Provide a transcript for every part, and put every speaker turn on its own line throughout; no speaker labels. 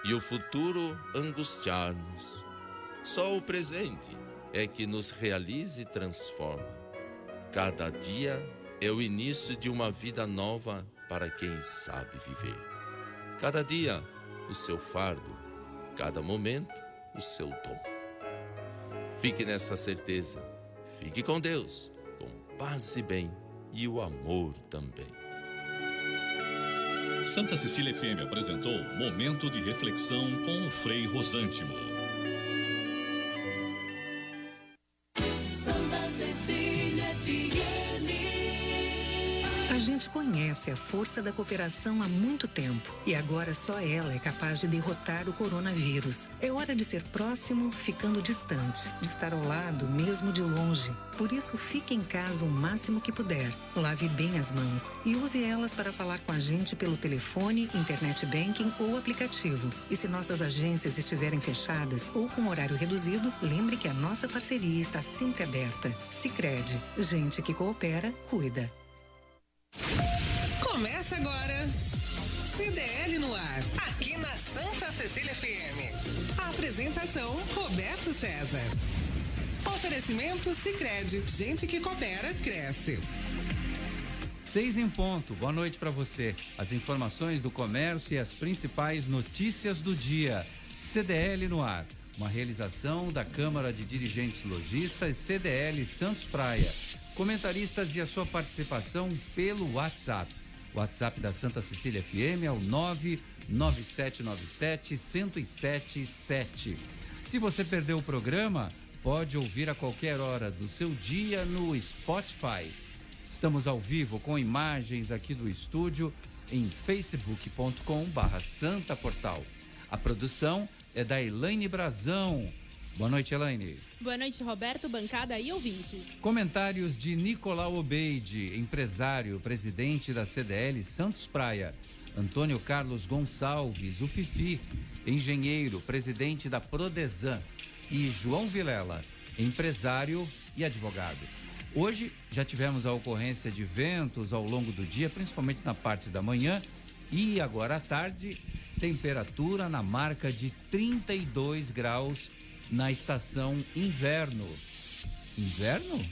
e o futuro angustiar-nos. Só o presente é que nos realiza e transforma. Cada dia é o início de uma vida nova para quem sabe viver. Cada dia, o seu fardo, cada momento, o seu dom. Fique nessa certeza, fique com Deus, com paz e bem, e o amor também.
Santa Cecília FM apresentou Momento de Reflexão com o Frei Rosântimo.
Santa Cecília FM.
A gente conhece a força da cooperação há muito tempo e agora só ela é capaz de derrotar o coronavírus. É hora de ser próximo, ficando distante, de estar ao lado, mesmo de longe. Por isso, fique em casa o máximo que puder. Lave bem as mãos e use elas para falar com a gente pelo telefone, internet banking ou aplicativo. E se nossas agências estiverem fechadas ou com horário reduzido, lembre que a nossa parceria está sempre aberta. Sicredi, gente que coopera, cuida.
Começa agora CDL no ar, aqui na Santa Cecília FM. A apresentação, Roberto César. Oferecimento Sicredi, gente que coopera, cresce.
6 em ponto, boa noite para você. As informações do comércio e as principais notícias do dia. CDL no ar, uma realização da Câmara de Dirigentes Lojistas CDL Santos Praia. Comentaristas e a sua participação pelo WhatsApp. O WhatsApp da Santa Cecília FM é o 99797-1077. Se você perdeu o programa, pode ouvir a qualquer hora do seu dia no Spotify. Estamos ao vivo com imagens aqui do estúdio em facebook.com/Santa Portal. A produção é da Elaine Brazão. Boa noite, Elaine.
Boa noite, Roberto, bancada e ouvintes.
Comentários de Nicolau Obeide, empresário, presidente da CDL Santos Praia. Antônio Carlos Gonçalves, o Fifi, engenheiro, presidente da Prodesan. E João Vilela, empresário e advogado. Hoje já tivemos a ocorrência de ventos ao longo do dia, principalmente na parte da manhã. E agora à tarde, temperatura na marca de 32 graus na estação inverno. Inverno?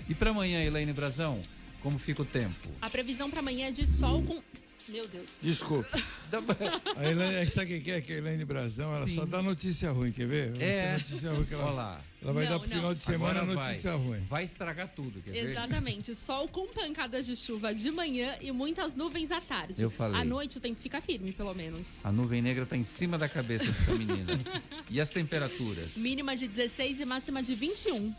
E para amanhã, Elaine Brazão, como fica o tempo?
A previsão para amanhã é de sol com... Meu Deus.
Desculpa. A Elaine, sabe o que é que a Elaine Brazão? Ela só dá notícia ruim, quer ver? Notícia ruim que ela vai dar pro final de semana a notícia ruim.
Vai estragar tudo, quer ver?
Exatamente. Sol com pancadas de chuva de manhã e muitas nuvens à tarde.
Eu falei.
À noite o tempo fica firme, pelo menos.
A nuvem negra tá em cima da cabeça dessa menina. E as temperaturas?
Mínima de 16 e máxima de 21.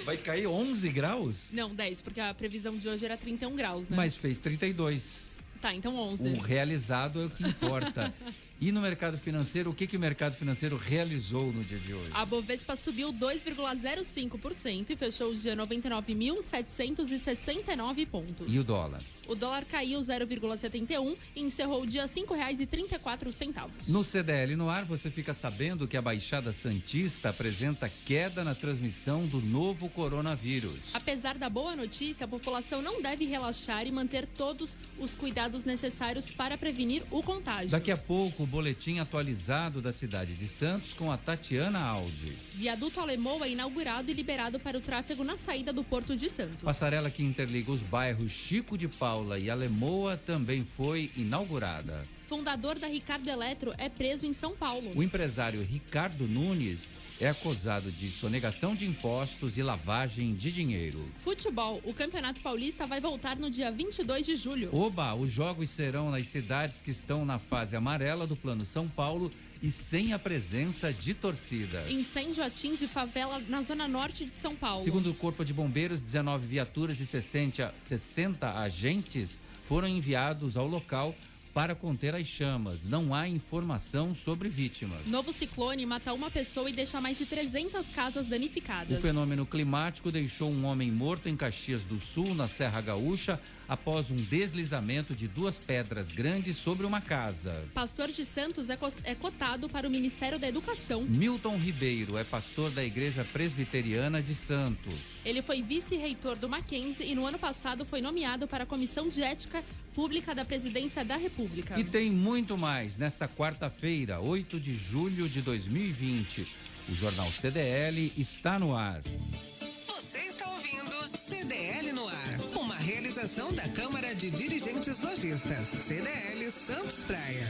Vai cair 11 graus?
Não, 10, porque a previsão de hoje era 31 graus, né?
Mas fez 32.
Tá, então 11.
O realizado é o que importa. E no mercado financeiro, o que o mercado financeiro realizou no dia de hoje?
A Bovespa subiu 2,05% e fechou o dia 99.769 pontos.
E o dólar?
O dólar caiu 0,71 e encerrou o dia R$ 5,34.
No CDL no ar, você fica sabendo que a Baixada Santista apresenta queda na transmissão do novo coronavírus.
Apesar da boa notícia, a população não deve relaxar e manter todos os cuidados necessários para prevenir o contágio.
Daqui a pouco, o boletim atualizado da cidade de Santos com a Tatiana Aldi.
Viaduto Alemoa é inaugurado e liberado para o tráfego na saída do Porto de Santos.
Passarela que interliga os bairros Chico de Paula e Alemoa também foi inaugurada.
Fundador da Ricardo Eletro é preso em São Paulo.
O empresário Ricardo Nunes é acusado de sonegação de impostos e lavagem de dinheiro.
Futebol. O Campeonato Paulista vai voltar no dia 22 de julho.
Oba, os jogos serão nas cidades que estão na fase amarela do Plano São Paulo e sem a presença de torcida.
Incêndio atinge favela na zona norte de São Paulo.
Segundo o Corpo de Bombeiros, 19 viaturas e 60 agentes foram enviados ao local para conter as chamas. Não há informação sobre vítimas.
Novo ciclone mata uma pessoa e deixa mais de 300 casas danificadas.
O fenômeno climático deixou um homem morto em Caxias do Sul, na Serra Gaúcha. após um deslizamento de 2 pedras grandes sobre uma casa.
Pastor de Santos é cotado para o Ministério da Educação.
Milton Ribeiro é pastor da Igreja Presbiteriana de Santos.
Ele foi vice-reitor do Mackenzie e no ano passado foi nomeado para a Comissão de Ética Pública da Presidência da República.
E tem muito mais nesta quarta-feira, 8 de julho de 2020. O Jornal CDL está no ar.
Você está ouvindo CDL no ar, uma realização da Câmara de Dirigentes Lojistas, CDL Santos Praia.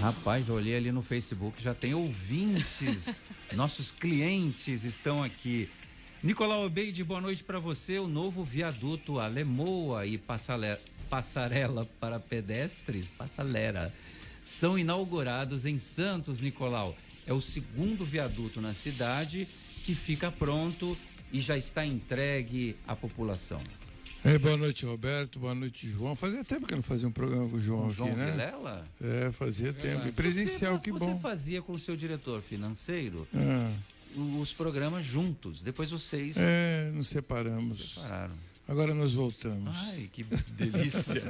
Rapaz, eu olhei ali no Facebook, já tem ouvintes, nossos clientes estão aqui. Nicolau Obeide, boa noite para você. O novo viaduto Alemoa e passarela para pedestres, passarela, são inaugurados em Santos, Nicolau. É o segundo viaduto na cidade que fica pronto e já está entregue à população.
Boa noite, Roberto. Boa noite, João. Fazia tempo que eu não fazia um programa com o João aqui,
João
né?
Vilela?
Fazia tempo. E presencial, que bom.
Você fazia com o seu diretor financeiro os programas juntos. Depois vocês...
nos separamos.
Separaram.
Agora nós voltamos.
Ai, que delícia.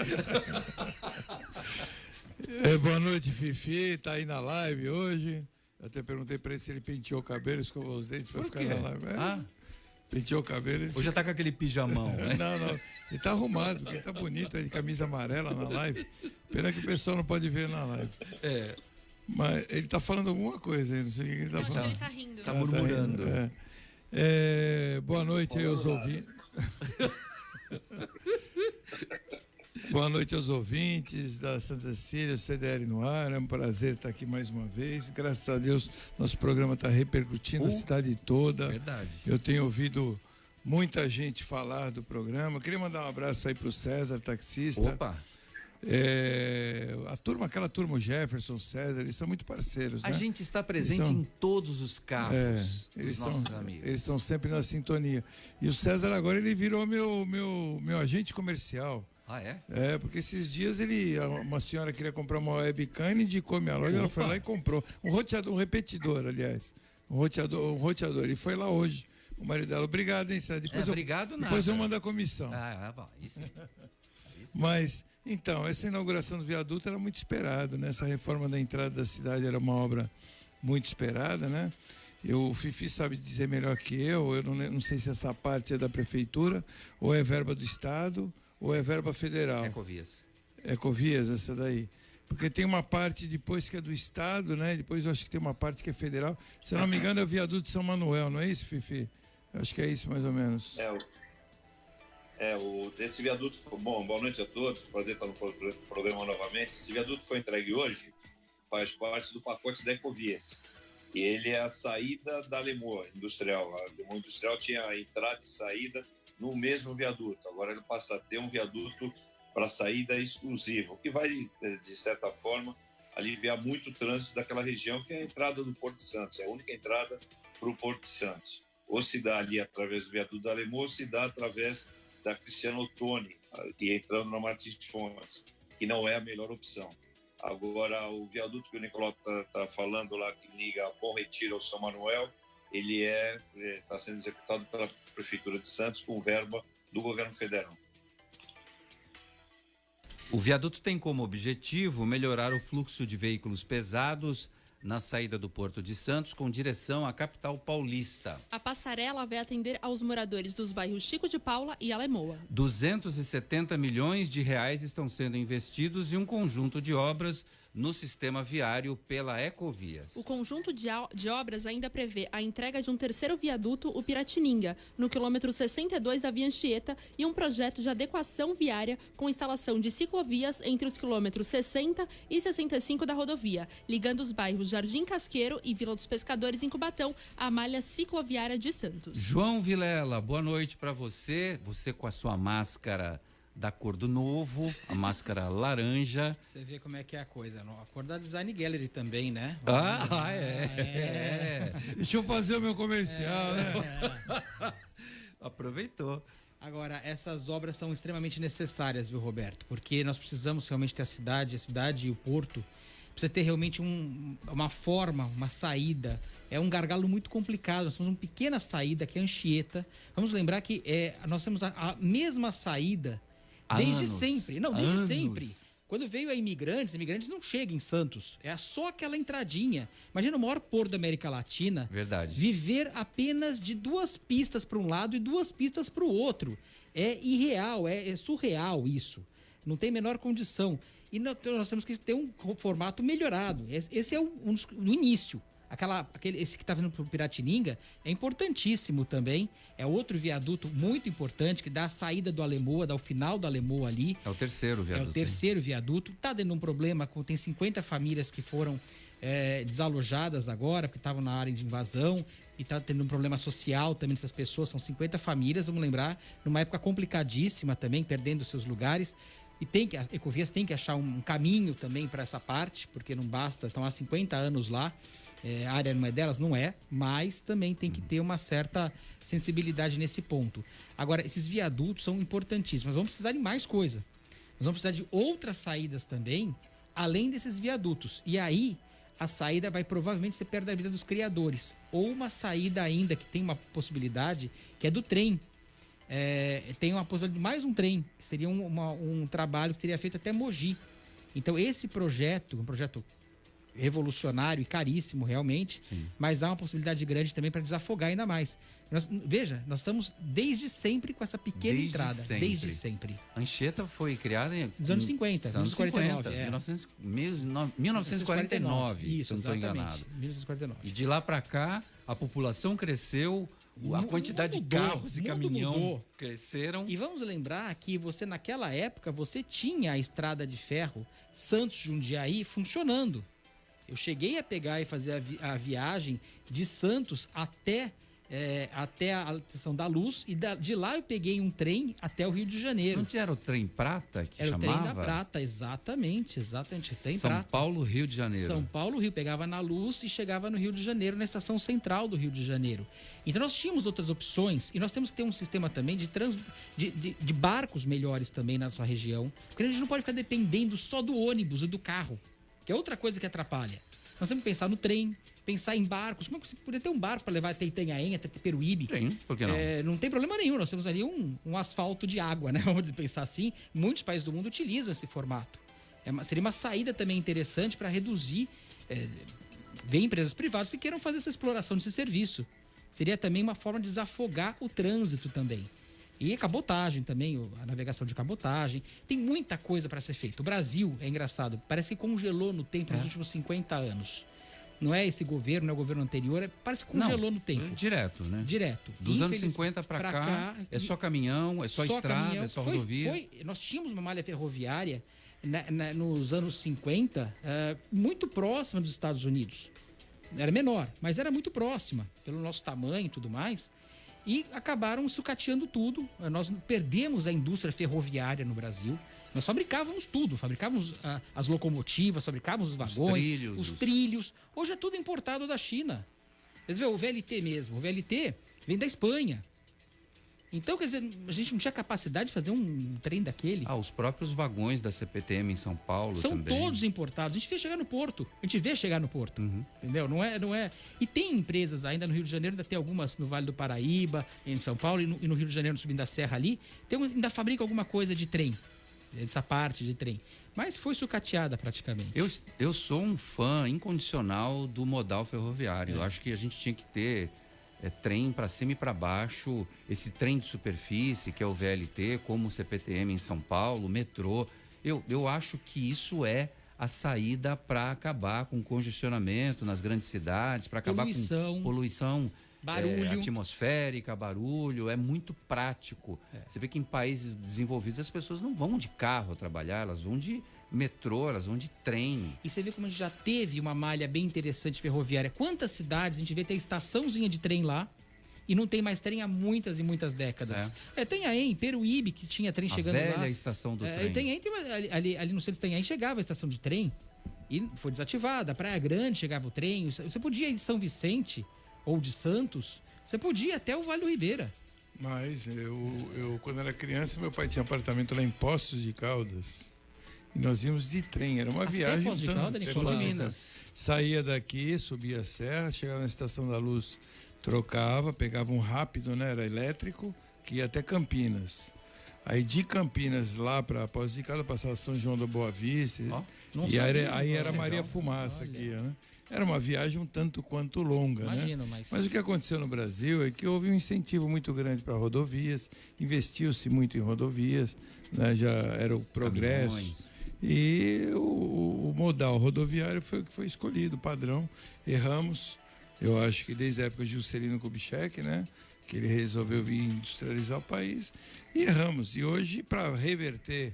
Boa noite, Fifi. Tá aí na live hoje. Eu até perguntei para ele se ele penteou o cabelo, escovou os dentes para ficar na live. Penteou o cabelo.
Hoje já tá com aquele pijamão, né?
Não. Ele tá arrumado, porque ele tá bonito, de camisa amarela na live. Pena que o pessoal não pode ver na live. Mas ele tá falando alguma coisa aí, não sei o que ele tá falando.
Ele tá rindo.
Tá murmurando.
Boa noite aí aos ouvintes. Boa noite aos ouvintes da Santa Cecília, CDL no ar. É um prazer estar aqui mais uma vez. Graças a Deus, nosso programa está repercutindo a cidade toda.
Verdade.
Eu tenho ouvido muita gente falar do programa. Queria mandar um abraço aí para o César, taxista.
Opa!
Aquela turma, o Jefferson, o César, eles são muito parceiros, né?
A gente está presente em todos os carros
dos
nossos amigos.
Eles estão sempre na sintonia. E o César agora, ele virou meu agente comercial.
Ah, é?
Porque esses dias uma senhora queria comprar uma webcam e indicou minha loja, ela foi lá e comprou. Um repetidor, aliás. Um roteador. Ele foi lá hoje, o marido dela. Obrigado, hein, César? Depois eu mando a comissão.
Bom, isso.
Mas, então, essa inauguração do viaduto era muito esperado, né? Essa reforma da entrada da cidade era uma obra muito esperada, né? O Fifi sabe dizer melhor que eu não sei se essa parte é da prefeitura, ou é verba do Estado, ou é verba federal. Ecovias, essa daí. Porque tem uma parte depois que é do Estado, né? Depois eu acho que tem uma parte que é federal. Se eu não me engano é o viaduto de São Manuel, não é isso, Fifi? Eu acho que é isso mais ou menos.
Esse viaduto, boa noite a todos, prazer estar no programa novamente. Esse viaduto foi entregue hoje, faz parte do pacote da Ecovias. E ele é a saída da Alemoa Industrial. A Alemoa Industrial tinha a entrada e saída no mesmo viaduto. Agora ele passa a ter um viaduto para saída exclusiva, o que vai, de certa forma, aliviar muito o trânsito daquela região, que é a entrada do Porto de Santos, é a única entrada para o Porto de Santos. Ou se dá ali através do viaduto da Alemoa, ou se dá através da Cristiano Ottoni, e entrando na Martins Fontes, que não é a melhor opção. Agora, o viaduto que o Nicolau está falando lá, que liga a Bom Retiro ao São Manuel, ele está sendo executado pela Prefeitura de Santos com verba do governo federal.
O viaduto tem como objetivo melhorar o fluxo de veículos pesados na saída do Porto de Santos com direção à capital paulista.
A passarela vai atender aos moradores dos bairros Chico de Paula e Alemoa.
270 milhões de reais estão sendo investidos em um conjunto de obras no sistema viário pela Ecovias.
O conjunto de obras ainda prevê a entrega de um terceiro viaduto, o Piratininga, no quilômetro 62 da Via Anchieta, e um projeto de adequação viária com instalação de ciclovias entre os quilômetros 60 e 65 da rodovia, ligando os bairros Jardim Casqueiro e Vila dos Pescadores em Cubatão à malha cicloviária de Santos.
João Vilela, boa noite para você. Você com a sua máscara da cor do novo, a máscara laranja.
Você vê como é que é a coisa, não? A cor da Design Gallery também, né?
Deixa eu fazer o meu comercial, né?
Aproveitou.
Agora, essas obras são extremamente necessárias, viu, Roberto? Porque nós precisamos realmente que a cidade e o porto precisa ter realmente uma forma, uma saída. É um gargalo muito complicado. Nós temos uma pequena saída que é a Anchieta. Vamos lembrar que nós temos a mesma saída Desde sempre. Não, desde sempre. Quando veio a imigrantes não chegam em Santos. É só aquela entradinha. Imagina o maior porto da América Latina.
Verdade.
Viver apenas de 2 pistas para um lado e 2 pistas para o outro. É irreal, é surreal isso. Não tem a menor condição. E nós temos que ter um formato melhorado. Esse é o início. Esse que está vindo para o Piratininga é importantíssimo também. É outro viaduto muito importante que dá a saída do Alemoa, dá o final do Alemoa ali.
É o terceiro viaduto.
É o terceiro viaduto. Está dando um problema, tem 50 famílias que foram desalojadas agora, porque estavam na área de invasão. E está tendo um problema social também dessas pessoas. São 50 famílias, vamos lembrar, numa época complicadíssima também, perdendo seus lugares. E a Ecovias tem que achar um caminho também para essa parte, porque não basta, estão há 50 anos lá. A área não é delas? Não é, mas também tem que ter uma certa sensibilidade nesse ponto. Agora, esses viadutos são importantíssimos, mas vamos precisar de mais coisa. Nós vamos precisar de outras saídas também, além desses viadutos. E aí, a saída vai provavelmente ser perto da vida dos criadores. Ou uma saída ainda que tem uma possibilidade, que é do trem. Tem uma possibilidade de mais um trem, que seria um trabalho que seria feito até Mogi. Então, esse projeto, um projeto revolucionário e caríssimo realmente, sim, mas há uma possibilidade grande também para desafogar ainda mais. Nós estamos desde sempre com essa pequena entrada. Desde sempre.
A Anchieta foi criada
nos anos 50,
anos 1949,
isso,
se não estou enganado.
1949.
E de lá para cá, a população cresceu, a quantidade de carros e caminhão cresceram.
E vamos lembrar que naquela época, você tinha a estrada de ferro Santos-Jundiaí funcionando. Eu cheguei a pegar e fazer a viagem de Santos até a Estação da Luz, e de lá eu peguei um trem até o Rio de Janeiro.
Não era o trem Prata que
era
chamava?
Era o trem da Prata, exatamente. Trem
São
Prata.
Paulo, Rio de Janeiro.
São Paulo, Rio, pegava na Luz e chegava no Rio de Janeiro, na estação central do Rio de Janeiro. Então nós tínhamos outras opções, e nós temos que ter um sistema também de barcos melhores também na nossa região, porque a gente não pode ficar dependendo só do ônibus e do carro, que é outra coisa que atrapalha. Nós temos que pensar no trem, pensar em barcos. Como é que você poderia ter um barco para levar até Itanhaém, até Peruíbe?
Tem, por que não?
Não tem problema nenhum, nós temos ali um asfalto de água, né? Vamos pensar assim. Muitos países do mundo utilizam esse formato. Seria uma saída também interessante para reduzir, ver empresas privadas que queiram fazer essa exploração desse serviço. Seria também uma forma de desafogar o trânsito também. E a cabotagem também, a navegação de cabotagem. Tem muita coisa para ser feita. O Brasil, é engraçado, parece que congelou no tempo nos últimos 50 anos. Não é esse governo, não é o governo anterior, parece que congelou no tempo.
Direto, né?
Direto.
Dos anos 50 para cá, é só caminhão, é só estrada, caminhão, é só rodovia.
Nós tínhamos uma malha ferroviária nos anos 50, muito próxima dos Estados Unidos. Era menor, mas era muito próxima, pelo nosso tamanho e tudo mais. E acabaram sucateando tudo. Nós perdemos a indústria ferroviária no Brasil. Nós fabricávamos tudo, fabricávamos as locomotivas, fabricávamos os vagões, os trilhos. Hoje é tudo importado da China. Vocês veem o VLT mesmo, o VLT vem da Espanha. Então, quer dizer, a gente não tinha capacidade de fazer um trem daquele.
Os próprios vagões da CPTM em São Paulo
são
também.
Todos importados. A gente vê chegar no porto.
Uhum.
Entendeu? Não é. E tem empresas ainda no Rio de Janeiro, ainda tem algumas no Vale do Paraíba, em São Paulo e no Rio de Janeiro, subindo da serra ali. Ainda fabrica alguma coisa de trem. Essa parte de trem. Mas foi sucateada praticamente.
Eu sou um fã incondicional do modal ferroviário. Eu acho que a gente tinha que ter trem para cima e para baixo, esse trem de superfície, que é o VLT, como o CPTM em São Paulo, metrô. Eu acho que isso é a saída para acabar com congestionamento nas grandes cidades, para acabar com poluição
barulho,
atmosférica, barulho. É muito prático. Você vê que em países desenvolvidos as pessoas não vão de carro trabalhar, elas vão de metrô, elas vão de trem.
E você vê como a gente já teve uma malha bem interessante ferroviária. Quantas cidades a gente vê ter estaçãozinha de trem lá e não tem mais trem há muitas e muitas décadas. Tem a Peruíbe, que tinha trem chegando lá. A
velha estação do trem.
Tem ali no centro de Itanhaém chegava a estação de trem e foi desativada. A Praia Grande chegava o trem. Você podia ir de São Vicente ou de Santos, você podia ir até o Vale do Ribeira.
Mas eu quando era criança, meu pai tinha apartamento lá em Poços de Caldas. E nós íamos de trem, era uma viagem.
Poços de Caldas,
de Minas.
Saía daqui, subia a serra, chegava na Estação da Luz, trocava, pegava um rápido, né? Era elétrico, que ia até Campinas. Aí de Campinas lá para Poços de Caldas passava São João da Boa Vista. E aí era Maria Fumaça aqui, né? Era uma viagem um tanto quanto longa,
Imagino,
né? Mas o que aconteceu no Brasil é que houve um incentivo muito grande para rodovias, investiu-se muito em rodovias, né? Já era o progresso. Caminhões. E o modal rodoviário foi o que foi escolhido, o padrão. Erramos, eu acho que desde a época de Juscelino Kubitschek, né? Que ele resolveu vir industrializar o país, e erramos. E hoje, para reverter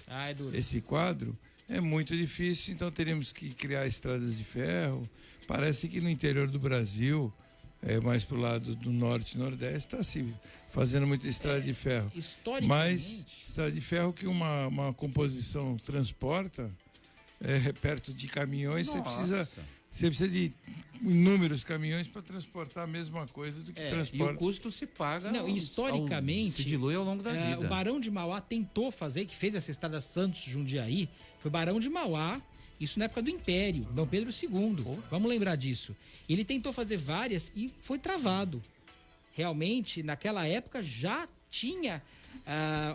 esse quadro, é muito difícil, então teremos que criar estradas de ferro. Parece que no interior do Brasil, mais para o lado do norte e nordeste, está se fazendo muita estrada de ferro. Mas estrada de ferro que uma composição transporta, perto de caminhões, você precisa de inúmeros caminhões para transportar a mesma coisa do que transporta.
E o custo se paga.
Não, historicamente,
se dilui ao longo da vida.
O Barão de Mauá tentou fazer, que fez essa estrada Santos-Jundiaí, foi Barão de Mauá, isso na época do Império, Dom Pedro II. Vamos lembrar disso. Ele tentou fazer várias e foi travado. Realmente, naquela época já tinha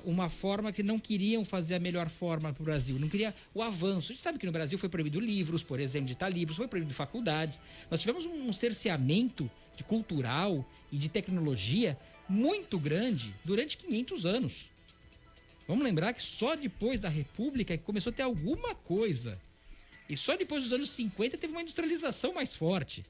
uma forma que não queriam fazer a melhor forma para o Brasil, não queria o avanço. A gente sabe que no Brasil foi proibido livros, por exemplo, de editar livros, foi proibido faculdades. Nós tivemos um cerceamento de cultural e de tecnologia muito grande durante 500 anos. Vamos lembrar que só depois da República que começou a ter alguma coisa. E só depois dos anos 50 teve uma industrialização mais forte.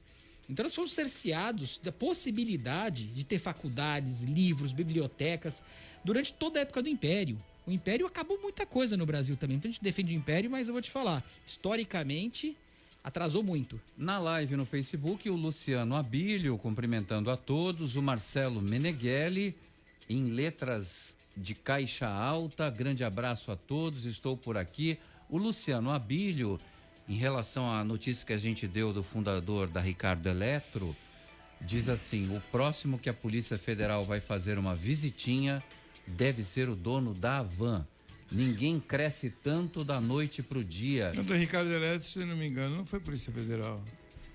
Então nós fomos cerceados da possibilidade de ter faculdades, livros, bibliotecas durante toda a época do Império. O Império acabou muita coisa no Brasil também. Então a gente defende o Império, mas eu vou te falar, historicamente atrasou muito.
Na live no Facebook, o Luciano Abílio cumprimentando a todos, o Marcelo Meneghelli em letras de caixa alta, grande abraço a todos, estou por aqui. O Luciano Abílio, em relação à notícia que a gente deu do fundador da Ricardo Eletro, diz assim: o próximo que a Polícia Federal vai fazer uma visitinha deve ser o dono da Havan. Ninguém cresce tanto da noite pro dia.
O do Ricardo Eletro, se não me engano, não foi Polícia Federal.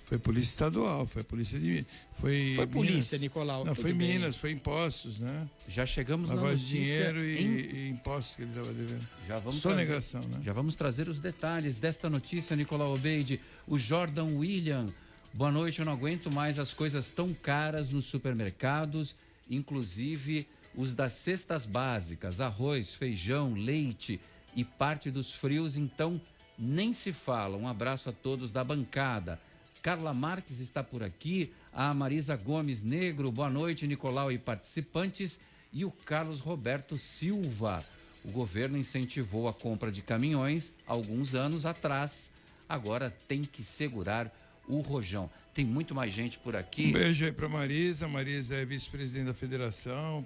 Foi Polícia Estadual, foi a Polícia de... Foi
Polícia, Nicolau.
Não, foi Minas, foi impostos, né?
Já chegamos na
lavagem
notícia...
de dinheiro e impostos que ele estava devendo.
Já vamos
sonegação, né?
Já vamos trazer os detalhes desta notícia, Nicolau Obeide. O Jordan William, boa noite, eu não aguento mais as coisas tão caras nos supermercados, inclusive os das cestas básicas, arroz, feijão, leite e parte dos frios, então nem se fala. Um abraço a todos da bancada. Carla Marques está por aqui, a Marisa Gomes Negro, boa noite, Nicolau e participantes, e o Carlos Roberto Silva. O governo incentivou a compra de caminhões há alguns anos atrás, agora tem que segurar o rojão. Tem muito mais gente por aqui.
Um beijo aí para Marisa. Marisa é vice-presidente da federação,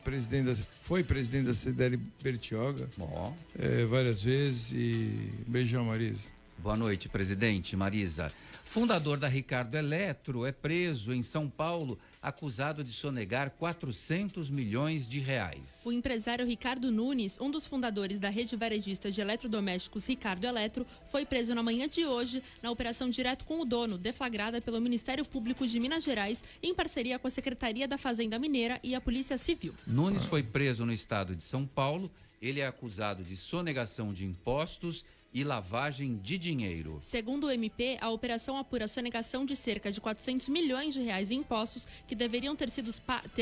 foi presidente da CDL Bertioga várias vezes, e um beijão, Marisa.
Boa noite, presidente. Marisa. Fundador da Ricardo Eletro é preso em São Paulo, acusado de sonegar 400 milhões de reais.
O empresário Ricardo Nunes, um dos fundadores da rede varejista de eletrodomésticos Ricardo Eletro, foi preso na manhã de hoje na operação Direto com o Dono, deflagrada pelo Ministério Público de Minas Gerais, em parceria com a Secretaria da Fazenda Mineira e a Polícia Civil.
Nunes foi preso no estado de São Paulo. Ele é acusado de sonegação de impostos e lavagem de dinheiro.
Segundo o MP, a operação apura a sonegação de cerca de 400 milhões de reais em impostos que deveriam ter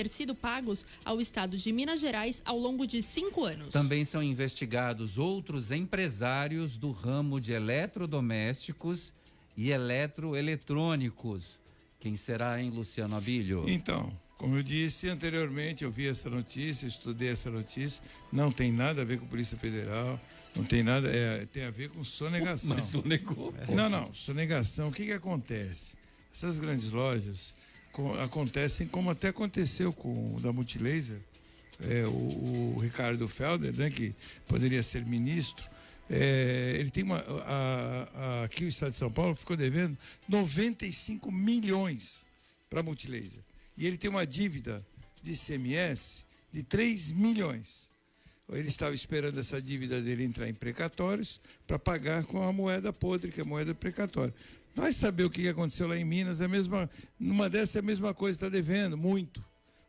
sido pagos ao estado de Minas Gerais ao longo de 5 anos.
Também são investigados outros empresários do ramo de eletrodomésticos e eletroeletrônicos. Quem será, hein, Luciano Abílio?
Então, como eu disse anteriormente, eu vi essa notícia, estudei essa notícia, não tem nada a ver com a Polícia Federal, não tem nada, tem a ver com sonegação.
Mas sonegou.
Não, sonegação, o que acontece? Essas grandes lojas acontecem como até aconteceu com o da Multilaser, o Ricardo Felder, né, que poderia ser ministro, ele tem aqui o estado de São Paulo ficou devendo 95 milhões para a Multilaser. E ele tem uma dívida de ICMS de 3 milhões. Ele estava esperando essa dívida dele entrar em precatórios para pagar com a moeda podre, que é a moeda precatória. Vai saber o que aconteceu lá em Minas, numa dessas é a mesma coisa, está devendo muito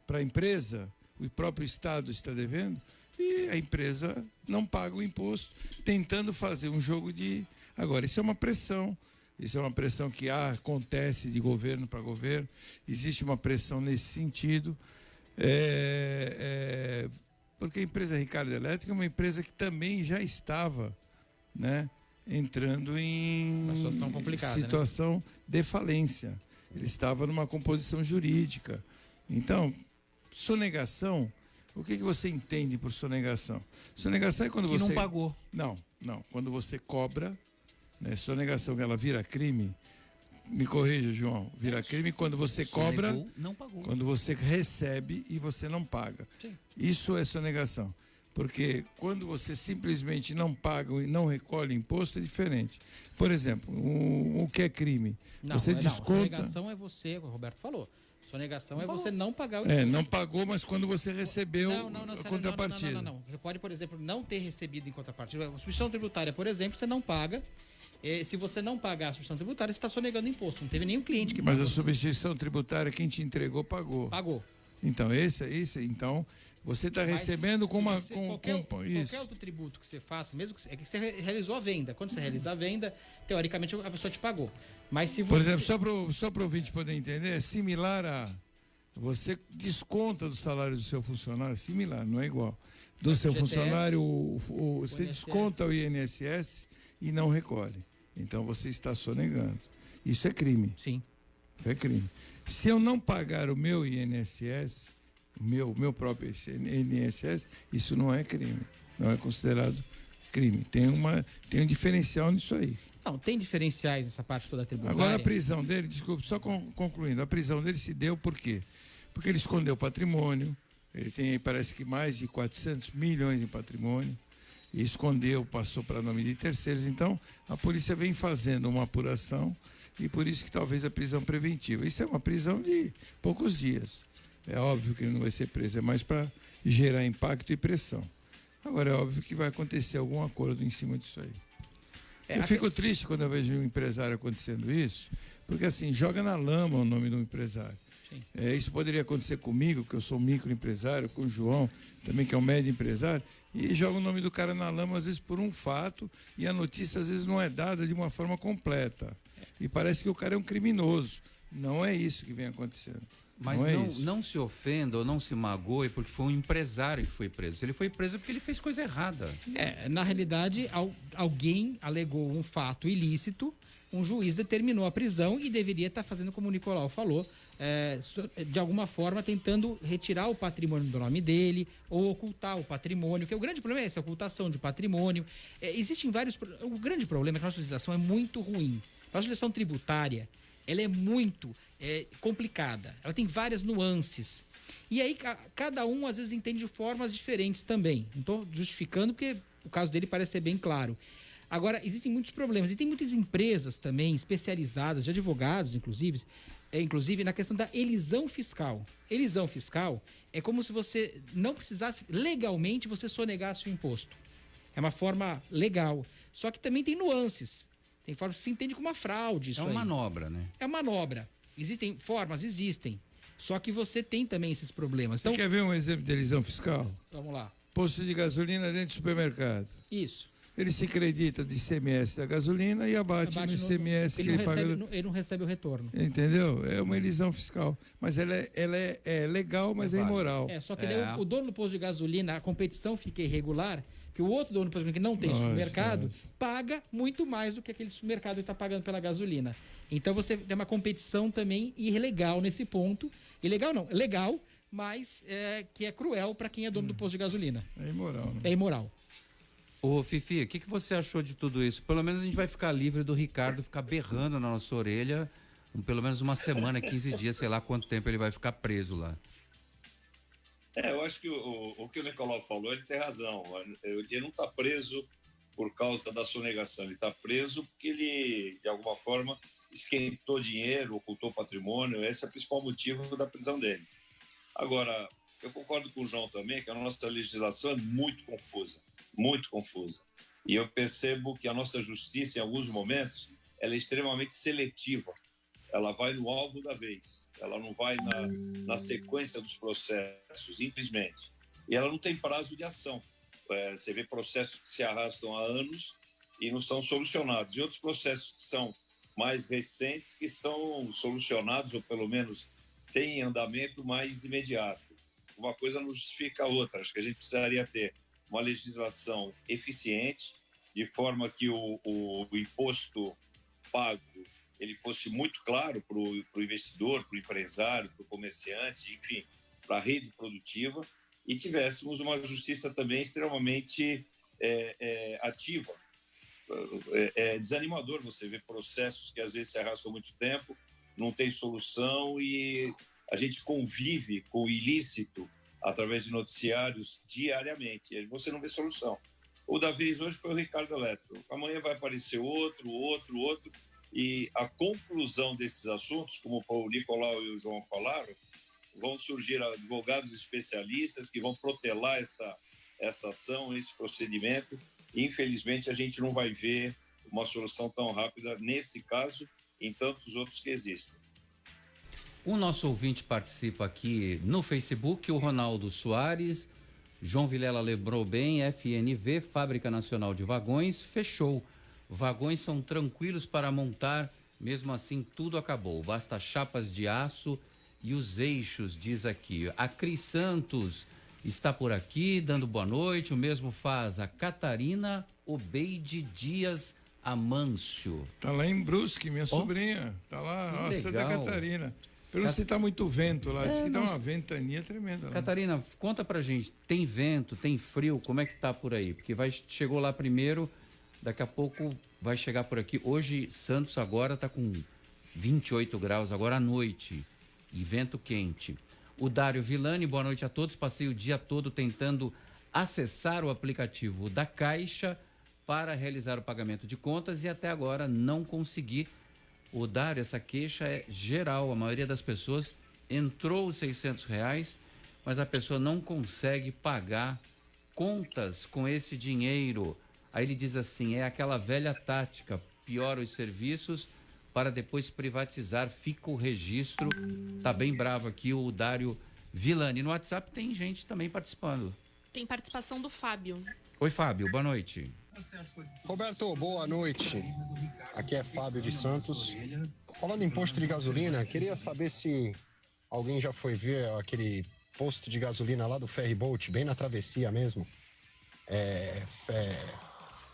para a empresa, o próprio Estado está devendo, e a empresa não paga o imposto, tentando fazer um jogo de... Agora, isso é uma pressão. Isso é uma pressão que acontece de governo para governo. Existe uma pressão nesse sentido. Porque a empresa Ricardo Elétrica é uma empresa que também já estava, né, entrando em
uma situação complicada,
situação de falência. Ele estava numa composição jurídica. Então, sonegação, o que você entende por sonegação? Sonegação é quando
que
você...
não pagou.
Não. Quando você cobra, né, sonegação, ela vira crime. Me corrija, João. Vira crime quando você cobra,
Sonegou, não pagou.
quando você recebe e você não paga.
Sim.
Isso é sonegação. Porque quando você simplesmente não paga e não recolhe imposto, é diferente. Por exemplo, o que é crime? Você desconta...
Sonegação é você, o Roberto falou. Sonegação é você não pagar o imposto.
não pagou, mas quando você recebeu a contrapartida.
Não. Você pode, por exemplo, não ter recebido em contrapartida. A substituição tributária, por exemplo, você não paga. Se você não pagar a substituição tributária, você está sonegando imposto. Não teve nenhum cliente que pagou.
Mas a substituição tributária, quem te entregou, pagou.
Pagou.
Então, então você está recebendo com uma...
Qualquer outro tributo que você faça, mesmo que você realizou a venda. Quando você realiza a venda, teoricamente a pessoa te pagou. Mas se você...
Por exemplo, só para o ouvinte poder entender, é similar a... Você desconta do salário do seu funcionário, similar, não é igual. Do seu funcionário, você desconta o INSS e não recolhe. Então você está sonegando. Isso é crime.
Sim.
Isso é crime. Se eu não pagar o meu INSS, o meu próprio INSS, isso não é crime. Não é considerado crime. Tem um diferencial nisso aí.
Não, tem diferenciais nessa parte toda tributária.
Agora a prisão dele, desculpe, só concluindo, a prisão dele se deu por quê? Porque ele escondeu patrimônio, ele tem parece que mais de 400 milhões em patrimônio, e escondeu, passou para nome de terceiros. Então, a polícia vem fazendo uma apuração e por isso que talvez a prisão preventiva. Isso é uma prisão de poucos dias. É óbvio que ele não vai ser preso, é mais para gerar impacto e pressão. Agora, é óbvio que vai acontecer algum acordo em cima disso aí. Eu fico triste quando eu vejo um empresário acontecendo isso, porque assim, joga na lama o nome do empresário. Isso poderia acontecer comigo, que eu sou microempresário, com o João, também que é um médio empresário, e joga o nome do cara na lama, às vezes por um fato, e a notícia às vezes não é dada de uma forma completa. E parece que o cara é um criminoso. Não é isso que vem acontecendo.
Mas não se ofenda ou não se magoe porque foi um empresário que foi preso. Ele foi preso porque ele fez coisa errada.
Na realidade, alguém alegou um fato ilícito, um juiz determinou a prisão e deveria estar fazendo como o Nicolau falou, de alguma forma tentando retirar o patrimônio do nome dele ou ocultar o patrimônio, que o grande problema é essa ocultação de patrimônio. Existem vários... O grande problema é que a nossa legislação é muito ruim. A nossa legislação tributária, ela é muito complicada. Ela tem várias nuances. E aí, cada um, às vezes, entende de formas diferentes também. Não estou justificando, porque o caso dele parece ser bem claro. Agora, existem muitos problemas. E tem muitas empresas também, especializadas, de advogados, inclusive na questão da elisão fiscal. Elisão fiscal é como se você não precisasse, legalmente, você sonegasse o imposto. É uma forma legal. Só que também tem nuances. Tem formas que se entende como uma fraude.
É uma manobra, né?
É uma manobra. Existem formas, existem. Só que você tem também esses problemas. Então,
você quer ver um exemplo de elisão fiscal?
Vamos lá.
Posto de gasolina dentro do supermercado.
Isso.
Ele se acredita de ICMS da gasolina e abate no ICMS que ele paga.
Ele não recebe o retorno.
Entendeu? É uma elisão fiscal. Mas ela é legal, mas é imoral.
Só que daí o dono do posto de gasolina, a competição fica irregular, que o outro dono do posto de gasolina que não tem supermercado, paga muito mais do que aquele supermercado está pagando pela gasolina. Então você tem uma competição também ilegal nesse ponto. Ilegal não, legal, mas que é cruel para quem é dono do posto de gasolina.
É imoral. Né?
É imoral.
Ô, Fifi, o que você achou de tudo isso? Pelo menos a gente vai ficar livre do Ricardo ficar berrando na nossa orelha, pelo menos uma semana, 15 dias, sei lá quanto tempo ele vai ficar preso lá.
Eu acho que o que o Nicolau falou, ele tem razão. Ele não está preso por causa da sonegação, ele está preso porque ele, de alguma forma, esquentou dinheiro, ocultou patrimônio. Esse é o principal motivo da prisão dele. Agora, eu concordo com o João também que a nossa legislação é muito confusa. Muito confusa. E eu percebo que a nossa justiça, em alguns momentos, ela é extremamente seletiva. Ela vai no alvo da vez. Ela não vai na sequência dos processos, infelizmente. e ela não tem prazo de ação. Você vê processos que se arrastam há anos e não são solucionados, e outros processos que são mais recentes que são solucionados, ou pelo menos têm andamento mais imediato. Uma coisa não justifica a outra. Acho que a gente precisaria ter uma legislação eficiente, de forma que o imposto pago ele fosse muito claro para o investidor, para o empresário, para o comerciante, enfim, para a rede produtiva, e tivéssemos uma justiça também extremamente ativa. É desanimador você ver processos que às vezes se arrastam muito tempo, não tem solução, e a gente convive com o ilícito através de noticiários diariamente, e você não vê solução. O da vez hoje foi o Ricardo Eletro, amanhã vai aparecer outro, e a conclusão desses assuntos, como o Nicolau e o João falaram, vão surgir advogados especialistas que vão protelar essa ação, esse procedimento, e infelizmente a gente não vai ver uma solução tão rápida nesse caso e em tantos outros que existem.
O nosso ouvinte participa aqui no Facebook, o Ronaldo Soares. João Vilela lembrou bem, FNV, Fábrica Nacional de Vagões, fechou. Vagões são tranquilos para montar, mesmo assim tudo acabou. Basta chapas de aço e os eixos, diz aqui. A Cris Santos está por aqui, dando boa noite. O mesmo faz a Catarina Obeide Dias Amâncio.
Tá lá em Brusque, minha sobrinha. Tá lá, ó, Santa Catarina. Pelo se tá muito vento lá, diz que dá uma ventania tremenda lá.
Catarina, conta pra gente, tem vento, tem frio, como é que tá por aí? Porque chegou lá primeiro, daqui a pouco vai chegar por aqui. Hoje, Santos agora tá com 28 graus, agora à noite, e vento quente. O Dário Villani, boa noite a todos, passei o dia todo tentando acessar o aplicativo da Caixa para realizar o pagamento de contas e até agora não consegui. O Dário, essa queixa é geral, a maioria das pessoas entrou os R$600, mas a pessoa não consegue pagar contas com esse dinheiro. Aí ele diz assim, é aquela velha tática, piora os serviços para depois privatizar, fica o registro. Tá bem bravo aqui o Dário Villani. No WhatsApp tem gente também participando.
Tem participação do Fábio.
Oi, Fábio, boa noite.
Roberto, boa noite. Aqui é Fábio de Santos. Falando em posto de gasolina, queria saber se alguém já foi ver aquele posto de gasolina lá do Ferryboat, bem na travessia mesmo.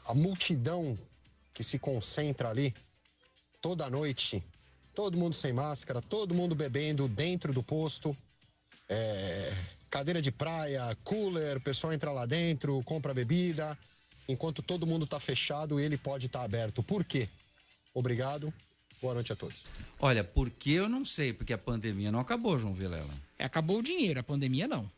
A multidão que se concentra ali toda noite, todo mundo sem máscara, todo mundo bebendo dentro do posto, cadeira de praia, cooler, o pessoal entra lá dentro, compra bebida, enquanto todo mundo está fechado, ele pode estar aberto. Por quê? Obrigado, boa noite a todos.
Olha, por que eu não sei, porque a pandemia não acabou, João Vilela.
Acabou o dinheiro, a pandemia não.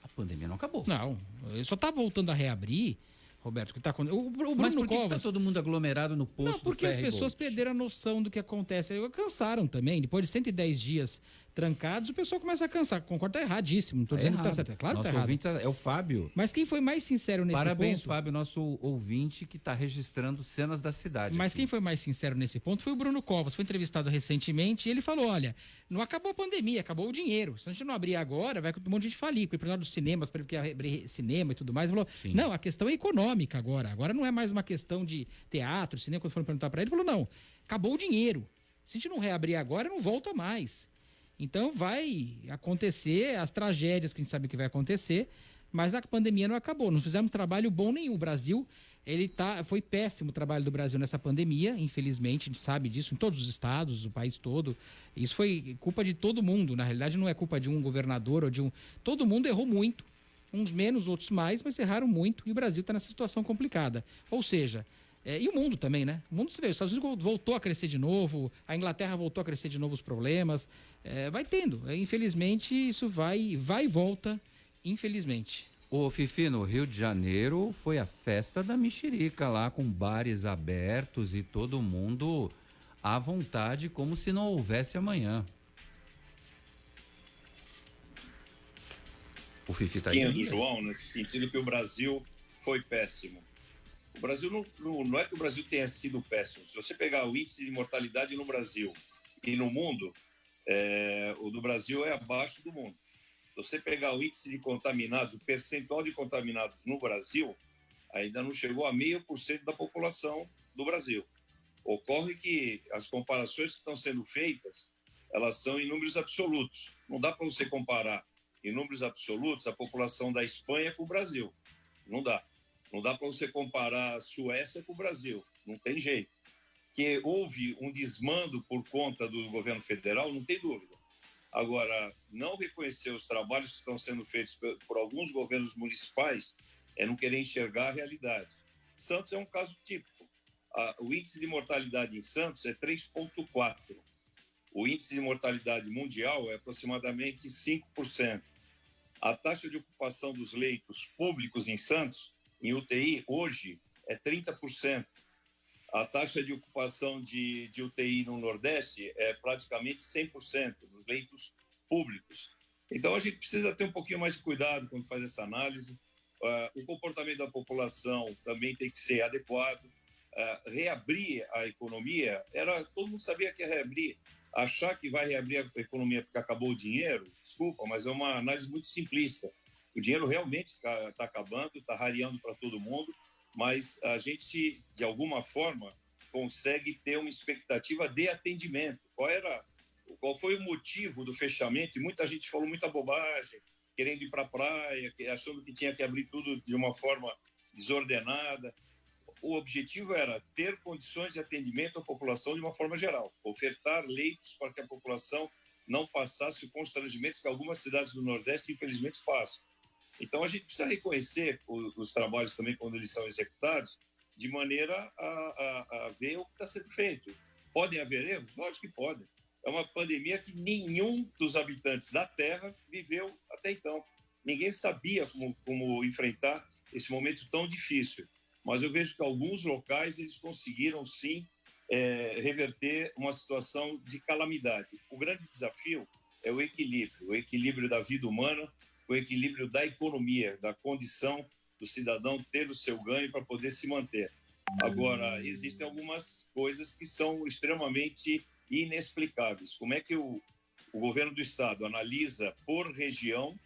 A pandemia não acabou.
Não, só tá voltando a reabrir, Roberto, que tá acontecendo. O Bruno
Mas por que
Covas...
tá todo mundo aglomerado no posto?
Não, porque as pessoas perderam a noção do que acontece. Cansaram também. Depois de 110 dias trancados, o pessoal começa a cansar. Concordo, tá erradíssimo. Não tô dizendo que tá certo. Claro que tá errado.
É o Fábio.
Mas quem foi mais sincero nesse
Parabéns,
ponto...
Fábio, nosso ouvinte que tá registrando cenas da cidade.
Mas quem foi mais sincero nesse ponto foi o Bruno Covas. Foi entrevistado recentemente e ele falou, olha, não acabou a pandemia, acabou o dinheiro. Se a gente não abrir agora, vai um monte de gente falir. Com o empresário dos cinemas, porque ia abrir cinema e tudo mais. Ele falou, não, a questão é econômica agora. Agora não é mais uma questão de teatro, cinema. Quando foram perguntar para ele, ele falou, não, acabou o dinheiro. Se a gente não reabrir agora, não volta mais. Então vai acontecer as tragédias que a gente sabe que vai acontecer, mas a pandemia não acabou. Não fizemos trabalho bom nenhum. O Brasil, foi péssimo o trabalho do Brasil nessa pandemia, infelizmente, a gente sabe disso, em todos os estados, o país todo. Isso foi culpa de todo mundo. Na realidade, não é culpa de um governador ou de um... Todo mundo errou muito. Uns menos, outros mais, mas erraram muito. E o Brasil está nessa situação complicada. Ou seja... e o mundo também, né? O mundo, você vê, os Estados Unidos voltou a crescer de novo, a Inglaterra voltou a crescer de novo os problemas. Vai tendo. Infelizmente, isso vai e volta, infelizmente.
Ô, Fifi, no Rio de Janeiro foi a festa da mexerica lá, com bares abertos e todo mundo à vontade, como se não houvesse amanhã. O Fifi tá aí.
Do João, nesse sentido que o Brasil foi péssimo. O Brasil não é que o Brasil tenha sido péssimo. Se você pegar o índice de mortalidade no Brasil e no mundo, o do Brasil é abaixo do mundo. você pegar o índice de contaminados, o percentual de contaminados no Brasil, ainda não chegou a 0,5% da população do Brasil. Ocorre que as comparações que estão sendo feitas, elas são em números absolutos. Não dá para você comparar em números absolutos a população da Espanha com o Brasil. Não dá. Não dá para você comparar a Suécia com o Brasil. Não tem jeito. Que houve um desmando por conta do governo federal, não tem dúvida. Agora, não reconhecer os trabalhos que estão sendo feitos por alguns governos municipais é não querer enxergar a realidade. Santos é um caso típico. O índice de mortalidade em Santos é 3,4%. O índice de mortalidade mundial é aproximadamente 5%. A taxa de ocupação dos leitos públicos em Santos, em UTI, hoje, é 30%. A taxa de ocupação de UTI no Nordeste é praticamente 100% nos leitos públicos. Então, a gente precisa ter um pouquinho mais de cuidado quando faz essa análise. O comportamento da população também tem que ser adequado. Reabrir a economia, todo mundo sabia que ia reabrir. Achar que vai reabrir a economia porque acabou o dinheiro, desculpa, mas é uma análise muito simplista. O dinheiro realmente está acabando, está rareando para todo mundo, mas a gente, de alguma forma, consegue ter uma expectativa de atendimento. Qual foi o motivo do fechamento? E muita gente falou muita bobagem, querendo ir para a praia, achando que tinha que abrir tudo de uma forma desordenada. O objetivo era ter condições de atendimento à população de uma forma geral, ofertar leitos para que a população não passasse o constrangimento que algumas cidades do Nordeste, infelizmente, passam. Então, a gente precisa reconhecer os trabalhos também, quando eles são executados, de maneira a ver o que está sendo feito. Podem haver erros? Lógico que podem. É uma pandemia que nenhum dos habitantes da Terra viveu até então. Ninguém sabia como enfrentar esse momento tão difícil. Mas eu vejo que alguns locais eles conseguiram, sim, reverter uma situação de calamidade. O grande desafio é o equilíbrio da vida humana, o equilíbrio da economia, da condição do cidadão ter o seu ganho para poder se manter. Agora, existem algumas coisas que são extremamente inexplicáveis. Como é que o governo do estado analisa por região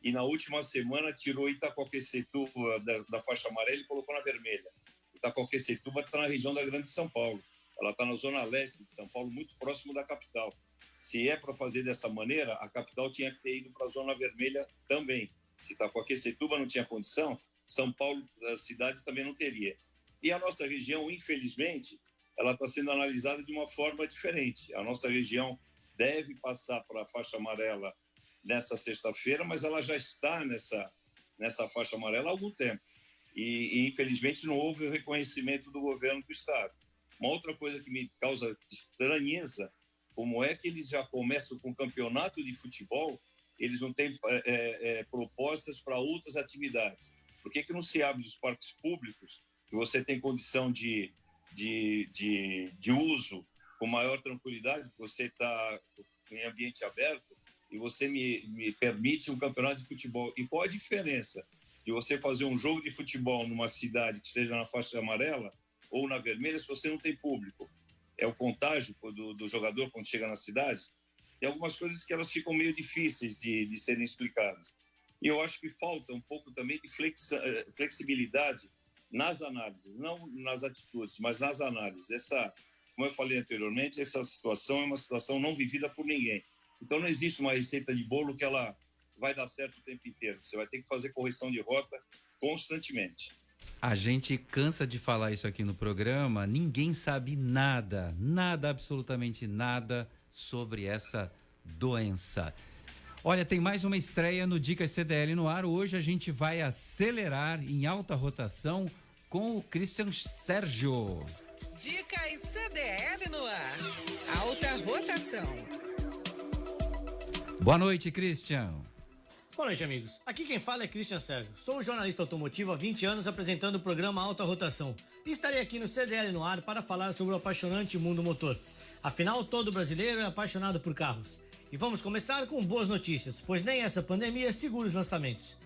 e na última semana tirou Itaquaquecetuba da faixa amarela e colocou na vermelha? Itaquaquecetuba está na região da Grande São Paulo. Ela está na zona leste de São Paulo, muito próximo da capital. Se é para fazer dessa maneira, a capital tinha que ter ido para a zona vermelha também. Se Itaquaquecetuba não tinha condição, São Paulo, a cidade, também não teria. E a nossa região, infelizmente, ela está sendo analisada de uma forma diferente. A nossa região deve passar para a faixa amarela nessa sexta-feira, mas ela já está nessa faixa amarela há algum tempo. E, infelizmente, não houve o reconhecimento do governo do estado. Uma outra coisa que me causa estranheza, como é que eles já começam com o campeonato de futebol, eles não têm propostas para outras atividades. Por que não se abre os parques públicos, que você tem condição de uso com maior tranquilidade, você está em ambiente aberto, e você me permite um campeonato de futebol? E qual a diferença de você fazer um jogo de futebol numa cidade que esteja na faixa amarela ou na vermelha se você não tem público? É o contágio do jogador quando chega na cidade? Tem algumas coisas que elas ficam meio difíceis de serem explicadas. E eu acho que falta um pouco também de flexibilidade nas análises, não nas atitudes, mas nas análises. Como eu falei anteriormente, essa situação é uma situação não vivida por ninguém. Então não existe uma receita de bolo que ela vai dar certo o tempo inteiro. Você vai ter que fazer correção de rota constantemente.
A gente cansa de falar isso aqui no programa, ninguém sabe nada, absolutamente nada sobre essa doença. Olha, tem mais uma estreia no Dicas CDL no ar. Hoje a gente vai acelerar em alta rotação com o Christian Sérgio.
Dicas CDL no ar. Alta rotação.
Boa noite, Christian.
Boa noite, amigos. Aqui quem fala é Christian Sérgio. Sou jornalista automotivo há 20 anos apresentando o programa Alta Rotação. E estarei aqui no CDL no ar para falar sobre o apaixonante mundo motor. Afinal, todo brasileiro é apaixonado por carros. E vamos começar com boas notícias, pois nem essa pandemia segura os lançamentos.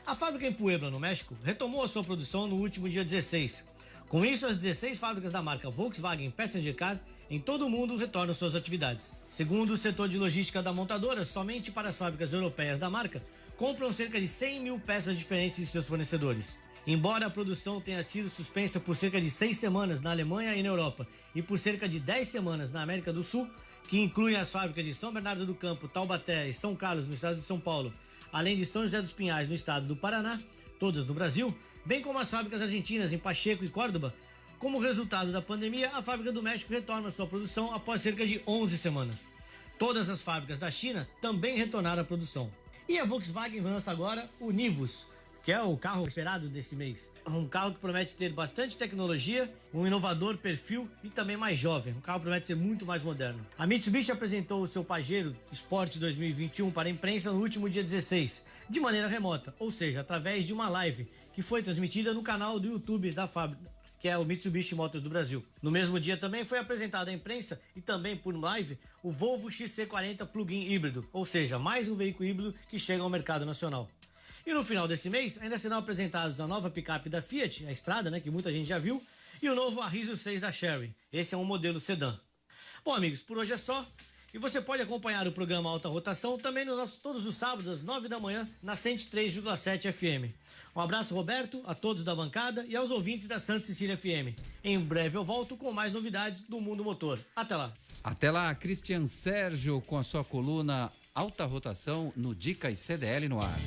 A fábrica em Puebla, no México, retomou a sua produção no último dia 16. Com isso, as 16 fábricas da marca Volkswagen Passenger Car em todo o mundo retornam suas atividades. Segundo o setor de logística da montadora, somente para as fábricas europeias da marca, compram cerca de 100 mil peças diferentes de seus fornecedores. Embora a produção tenha sido suspensa por cerca de 6 semanas na Alemanha e na Europa e por cerca de 10 semanas na América do Sul, que incluem as fábricas de São Bernardo do Campo, Taubaté e São Carlos no estado de São Paulo, além de São José dos Pinhais no estado do Paraná, todas no Brasil, bem como as fábricas argentinas em Pacheco e Córdoba. Como resultado da pandemia, a fábrica do México retorna sua produção após cerca de 11 semanas. Todas as fábricas da China também retornaram à produção. E a Volkswagen lança agora o Nivus, que é o carro esperado desse mês. Um carro que promete ter bastante tecnologia, um inovador perfil e também mais jovem. O carro promete ser muito mais moderno. A Mitsubishi apresentou o seu Pajero Sport 2021 para a imprensa no último dia 16, de maneira remota, ou seja, através de uma live que foi transmitida no canal do YouTube da fábrica, que é o Mitsubishi Motors do Brasil. No mesmo dia também foi apresentado à imprensa e também por live o Volvo XC40 Plug-in híbrido, ou seja, mais um veículo híbrido que chega ao mercado nacional. E no final desse mês ainda serão apresentados a nova picape da Fiat, a Strada, que muita gente já viu, e o novo Arriso 6 da Chery. Esse é um modelo sedã. Bom, amigos, por hoje é só. E você pode acompanhar o programa Alta Rotação também todos os sábados às 9 da manhã na 103,7 FM. Um abraço, Roberto, a todos da bancada e aos ouvintes da Santa Cecília FM. Em breve eu volto com mais novidades do mundo motor. Até lá.
Até lá, Christian Sérgio com a sua coluna Alta Rotação no Dicas CDL no ar.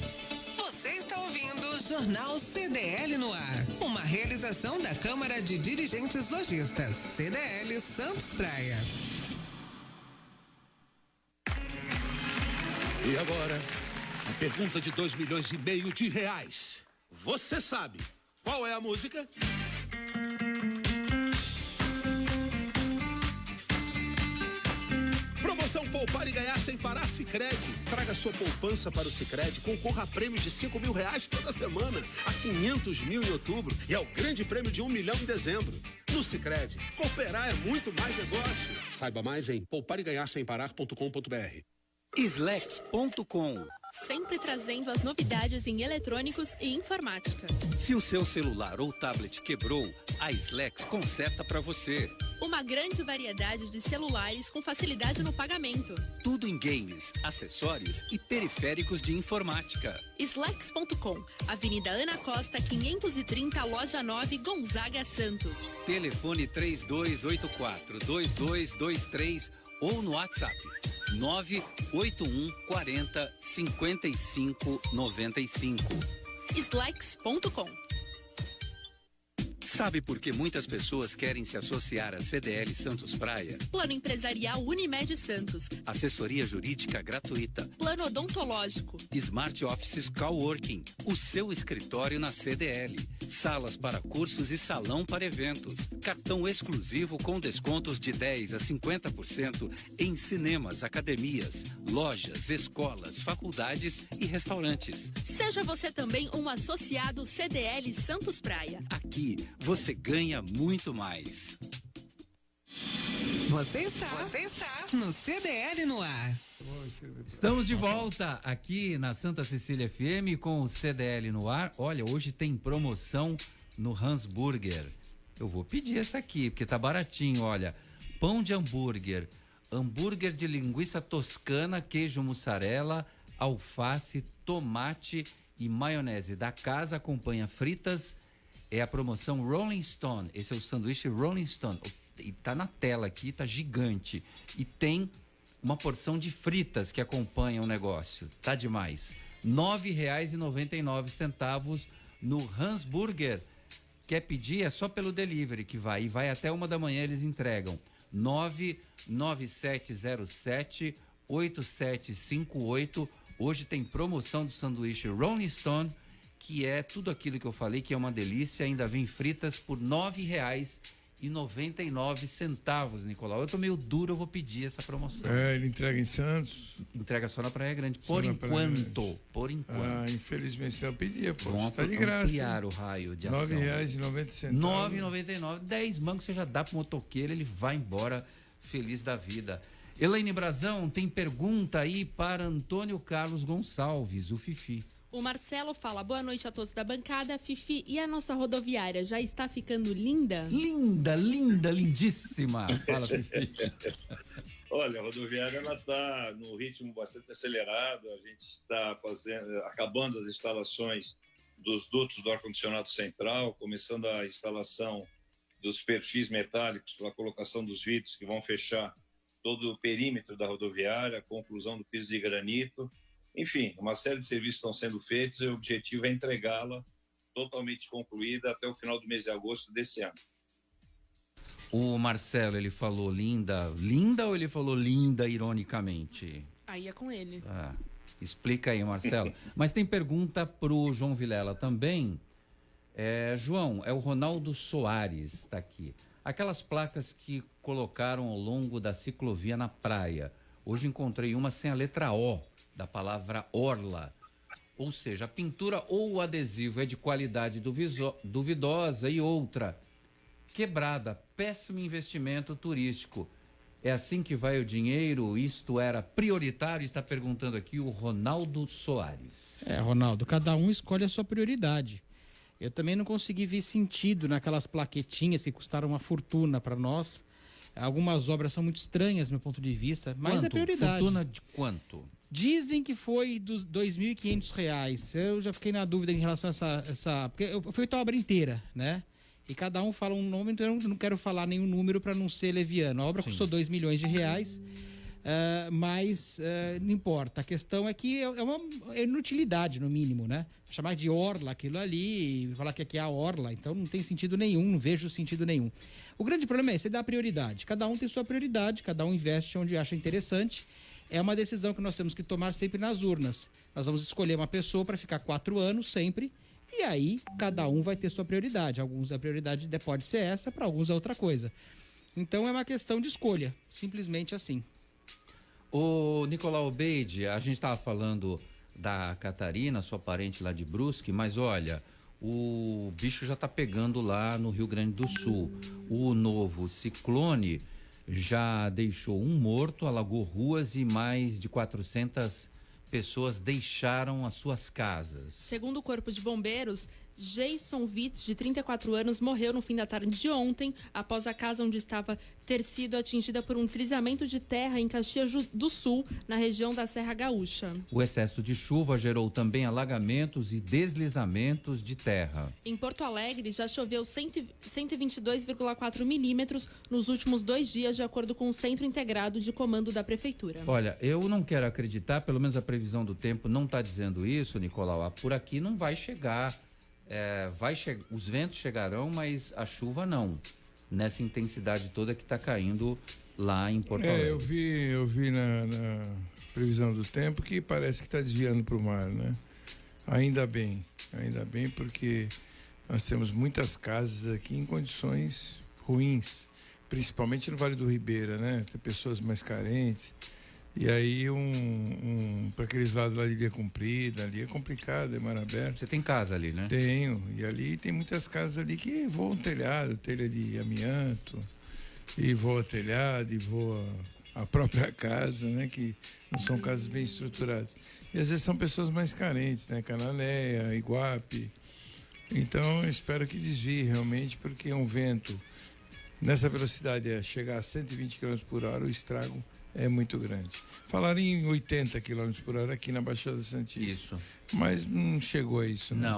Você está ouvindo o Jornal CDL no ar. Uma realização da Câmara de Dirigentes Lojistas. CDL Santos Praia.
E agora, a pergunta de 2,5 milhões de reais. Você sabe qual é a música? Promoção Poupar e Ganhar Sem Parar Sicredi. Traga sua poupança para o Sicredi, concorra a prêmios de R$5 mil toda semana, a 500 mil em outubro e ao grande prêmio de 1 milhão em dezembro. No Sicredi, cooperar é muito mais negócio. Saiba mais em poupareganharsemparar.com.br.
Slex.com.
Sempre trazendo as novidades em eletrônicos e informática.
Se o seu celular ou tablet quebrou, a Slex conserta para você.
Uma grande variedade de celulares com facilidade no pagamento.
Tudo em games, acessórios e periféricos de informática.
Slex.com, Avenida Ana Costa, 530, Loja 9, Gonzaga, Santos.
Telefone 3284-2223 ou no WhatsApp 981 40 55 95.
Slex.com.
Sabe por que muitas pessoas querem se associar à CDL Santos Praia?
Plano Empresarial Unimed Santos.
Assessoria jurídica gratuita.
Plano odontológico.
Smart Offices Coworking. O seu escritório na CDL. Salas para cursos e salão para eventos. Cartão exclusivo com descontos de 10% a 50% em cinemas, academias, lojas, escolas, faculdades e restaurantes.
Seja você também um associado CDL Santos Praia.
Aqui você ganha muito mais.
Você está no CDL no ar.
Estamos de volta aqui na Santa Cecília FM com o CDL no ar. Olha, hoje tem promoção no Hans Burger. Eu vou pedir essa aqui, porque tá baratinho, olha. Pão de hambúrguer, hambúrguer de linguiça toscana, queijo mussarela, alface, tomate e maionese da casa, acompanha fritas. É a promoção Rolling Stone. Esse é o sanduíche Rolling Stone. E tá na tela aqui, tá gigante. E tem uma porção de fritas que acompanha o negócio. Tá demais. R$ 9,99 no Hans Burger. Quer pedir? É só pelo delivery que vai. E vai até 1 da manhã, eles entregam. 99707-8758. Hoje tem promoção do sanduíche Rolling Stone, que é tudo aquilo que eu falei, que é uma delícia. Ainda vem fritas por R$ 9,99, Nicolau. Eu tô meio duro, eu vou pedir essa promoção.
Ele entrega em Santos?
Entrega só na Praia Grande, por enquanto. Por enquanto.
Ah, infelizmente eu pedia, pô.
Vamos
tá de graça.
ampliar o raio de ação.
R$ 9,90.
R$ 9,99. 10 mangos você já dá pro motoqueiro, ele vai embora feliz da vida. Elaine Brazão tem pergunta aí para Antônio Carlos Gonçalves, o Fifi.
O Marcelo fala, boa noite a todos da bancada. Fifi, e a nossa rodoviária já está ficando linda?
Linda, linda, lindíssima. Fala, Fifi.
Olha, a rodoviária ela está no ritmo bastante acelerado. A gente está acabando as instalações dos dutos do ar-condicionado central, começando a instalação dos perfis metálicos para a colocação dos vidros que vão fechar todo o perímetro da rodoviária, conclusão do piso de granito. Enfim, uma série de serviços estão sendo feitos e o objetivo é entregá-la totalmente concluída até o final do mês de agosto desse ano.
O Marcelo, ele falou linda, linda ou ele falou linda ironicamente?
Aí é com ele.
Explica aí, Marcelo. Mas tem pergunta pro João Vilela também. João, é o Ronaldo Soares, está aqui. Aquelas placas que colocaram ao longo da ciclovia na praia. Hoje encontrei uma sem a letra O, da palavra orla. Ou seja, a pintura ou o adesivo é de qualidade duvidosa e outra, quebrada, péssimo investimento turístico. É assim que vai o dinheiro? Isto era prioritário? Está perguntando aqui o Ronaldo Soares.
Ronaldo, cada um escolhe a sua prioridade. Eu também não consegui ver sentido naquelas plaquetinhas que custaram uma fortuna para nós. Algumas obras são muito estranhas do meu ponto de vista, mas é prioridade.
Fortuna de quanto?
Dizem que foi dos R$2.500. Eu já fiquei na dúvida em relação a essa porque foi feita a obra inteira, né? E cada um fala um nome, então eu não quero falar nenhum número para não ser leviano. A obra custou R$2 milhões, mas não importa. A questão é que é uma inutilidade, no mínimo, né? Chamar de orla aquilo ali, falar que aqui é a orla, então não tem sentido nenhum, não vejo sentido nenhum. O grande problema é você dar prioridade. Cada um tem sua prioridade, cada um investe onde acha interessante. É uma decisão que nós temos que tomar sempre nas urnas. Nós vamos escolher uma pessoa para ficar 4 anos sempre, e aí cada um vai ter sua prioridade. Alguns a prioridade pode ser essa, para alguns é outra coisa. Então é uma questão de escolha, simplesmente assim.
O Nicolau Obeide, a gente estava falando da Catarina, sua parente lá de Brusque, mas olha, o bicho já está pegando lá no Rio Grande do Sul. O novo ciclone já deixou um morto, alagou ruas e mais de 400 pessoas deixaram as suas casas.
Segundo o Corpo de Bombeiros, Jason Witz, de 34 anos, morreu no fim da tarde de ontem, após a casa onde estava ter sido atingida por um deslizamento de terra em Caxias do Sul, na região da Serra Gaúcha.
O excesso de chuva gerou também alagamentos e deslizamentos de terra.
Em Porto Alegre, já choveu 122,4 milímetros nos últimos 2 dias, de acordo com o Centro Integrado de Comando da Prefeitura.
Olha, eu não quero acreditar, pelo menos a previsão do tempo não está dizendo isso, Nicolau. Por aqui não vai chegar. Os ventos chegarão, mas a chuva não, nessa intensidade toda que está caindo lá em Porto Alegre.
Eu vi na previsão do tempo que parece que está desviando para o mar, né? Ainda bem, porque nós temos muitas casas aqui em condições ruins, principalmente no Vale do Ribeira, né? Tem pessoas mais carentes. E aí, para aqueles lados lá de Ilha Comprida, ali é complicado, é mar aberto.
Você tem casa ali, né?
Tenho, e ali tem muitas casas ali que voam telhado, telha de amianto, e voa telhado, e voa a própria casa, né? Que não são casas bem estruturadas. E às vezes são pessoas mais carentes, né? Cananéia, Iguape. Então, eu espero que desvie realmente, porque um vento nessa velocidade, chegar a 120 km por hora, o estrago é muito grande. Falaram em 80 km por hora aqui na Baixada Santista.
Isso.
Mas não chegou a isso, né?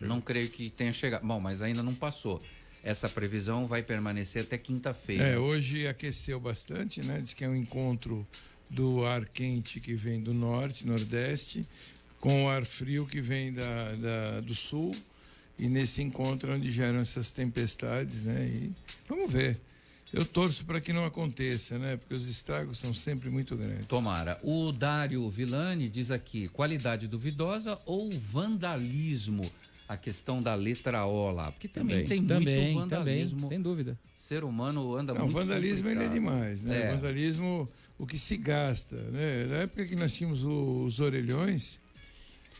Não creio que tenha chegado. Bom, mas ainda não passou. Essa previsão vai permanecer até quinta-feira.
Hoje aqueceu bastante, né? Diz que é um encontro do ar quente que vem do norte, nordeste, com o ar frio que vem do sul. E nesse encontro é onde geram essas tempestades, né? E vamos ver. Eu torço para que não aconteça, né? Porque os estragos são sempre muito grandes.
Tomara. O Dário Villani diz aqui, qualidade duvidosa ou vandalismo? A questão da letra O lá, porque também tem muito vandalismo.
Também, sem dúvida.
Ser humano anda muito.
O vandalismo ele é demais, né?
É.
O vandalismo, o que se gasta, né? Na época que nós tínhamos os orelhões,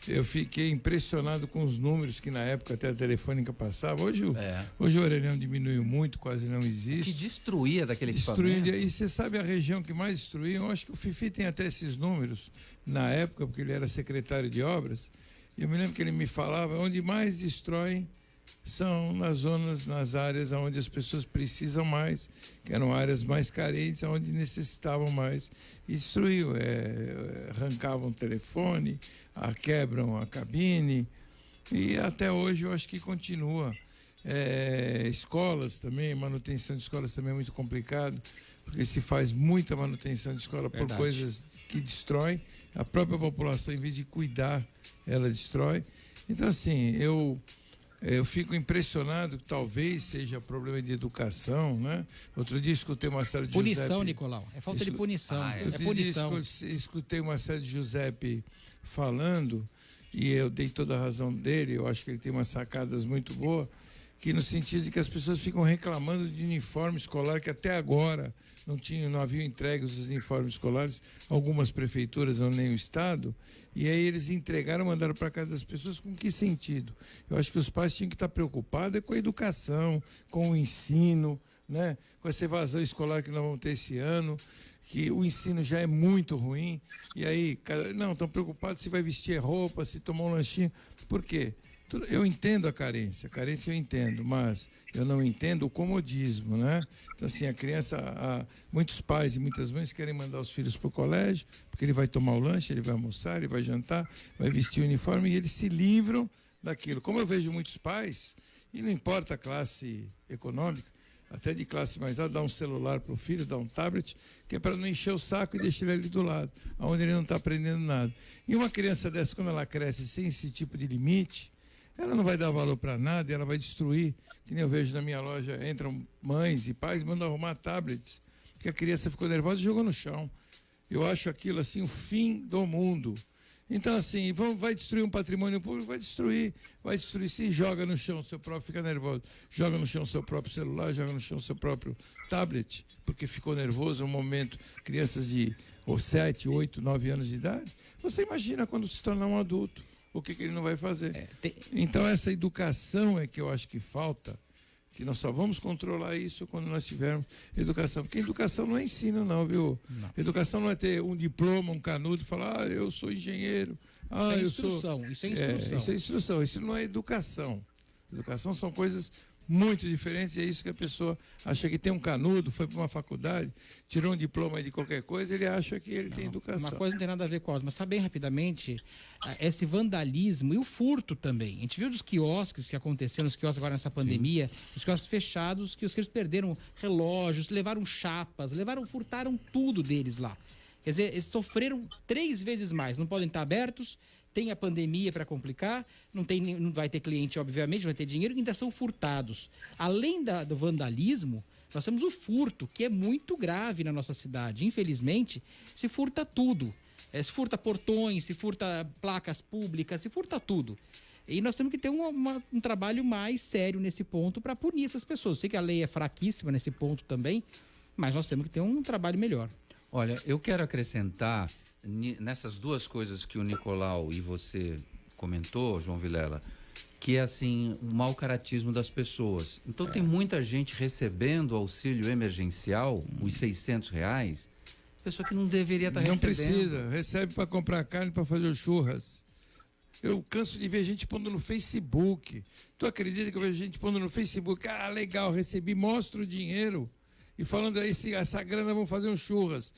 eu fiquei impressionado com os números que na época até a Telefônica passava. Hoje o orelhão diminuiu muito, quase não existe.
O que destruía daquele equipamento.
E você sabe a região que mais destruía? Eu acho que o Fifi tem até esses números na época, porque ele era secretário de obras. Eu me lembro que ele me falava, onde mais destroem são nas zonas, nas áreas onde as pessoas precisam mais, que eram áreas mais carentes, onde necessitavam mais. E destruiu, arrancavam o telefone, quebram a cabine, e até hoje eu acho que continua. Escolas também, manutenção de escolas também é muito complicado, porque se faz muita manutenção de escola por coisas que destroem. A própria população, em vez de cuidar, ela destrói. Então, assim, eu fico impressionado que talvez seja problema de educação, né? Outro dia escutei uma série de
punição, Nicolau. É falta de punição. É punição.
Escutei uma série de Giuseppe falando, e eu dei toda a razão dele, eu acho que ele tem umas sacadas muito boas, que no sentido de que as pessoas ficam reclamando de uniforme escolar, que até agora não haviam entregues os uniformes escolares, algumas prefeituras, não nem o Estado, e aí eles entregaram, mandaram para casa das pessoas. Com que sentido? Eu acho que os pais tinham que estar preocupados com a educação, com o ensino, né? Com essa evasão escolar que nós vamos ter esse ano, que o ensino já é muito ruim, e aí, não, estão preocupados se vai vestir roupa, se tomar um lanchinho. Por quê? Eu entendo a carência eu entendo, mas eu não entendo o comodismo, né? Então, assim, a criança, muitos pais e muitas mães querem mandar os filhos para o colégio, porque ele vai tomar o lanche, ele vai almoçar, ele vai jantar, vai vestir o uniforme, e eles se livram daquilo. Como eu vejo muitos pais, e não importa a classe econômica, até de classe mais alta, dá um celular para o filho, dá um tablet, que é para não encher o saco e deixar ele ali do lado, onde ele não está aprendendo nada. E uma criança dessa, quando ela cresce sem esse tipo de limite, ela não vai dar valor para nada, ela vai destruir. Que nem eu vejo na minha loja, entram mães e pais, mandam arrumar tablets, que a criança ficou nervosa e jogou no chão. Eu acho aquilo assim o fim do mundo. Então, assim, vai destruir um patrimônio público, vai destruir. Se joga no chão seu próprio, fica nervoso, joga no chão seu próprio celular, joga no chão seu próprio tablet, porque ficou nervoso no momento, crianças de 7, 8, 9 anos de idade. Você imagina quando se tornar um adulto, o que ele não vai fazer. Então, essa educação é que eu acho que falta, que nós só vamos controlar isso quando nós tivermos educação. Porque educação não é ensino, não, viu? Não. Educação não é ter um diploma, um canudo e falar, eu sou engenheiro.
Isso é instrução.
Isso é instrução, isso não é educação. Educação são coisas muito diferentes, e é isso que a pessoa acha que tem um canudo, foi para uma faculdade, tirou um diploma de qualquer coisa, ele acha que ele tem educação.
Uma coisa não tem nada a ver com a outra, mas sabe bem rapidamente, esse vandalismo e o furto também. A gente viu dos quiosques que aconteceram, os quiosques agora nessa pandemia, os quiosques fechados, que os quiosques perderam relógios, levaram chapas, furtaram tudo deles lá. Quer dizer, eles sofreram 3 vezes mais, não podem estar abertos, tem a pandemia para complicar, não vai ter cliente, obviamente, não vai ter dinheiro, ainda são furtados. Além do vandalismo, nós temos o furto, que é muito grave na nossa cidade. Infelizmente, se furta tudo. Se furta portões, se furta placas públicas, se furta tudo. E nós temos que ter um trabalho mais sério nesse ponto para punir essas pessoas. Eu sei que a lei é fraquíssima nesse ponto também, mas nós temos que ter um trabalho melhor.
Olha, eu quero acrescentar nessas duas coisas que o Nicolau e você comentou, João Vilela, que é assim, o mau caratismo das pessoas. Então tem muita gente recebendo auxílio emergencial, os R$600, pessoa que não deveria estar recebendo.
Não precisa, recebe para comprar carne, para fazer os Eu canso de ver gente pondo no Facebook. Tu acredita que eu vejo gente pondo no Facebook? Legal, recebi, mostra o dinheiro e falando aí, essa grana vão fazer um churras.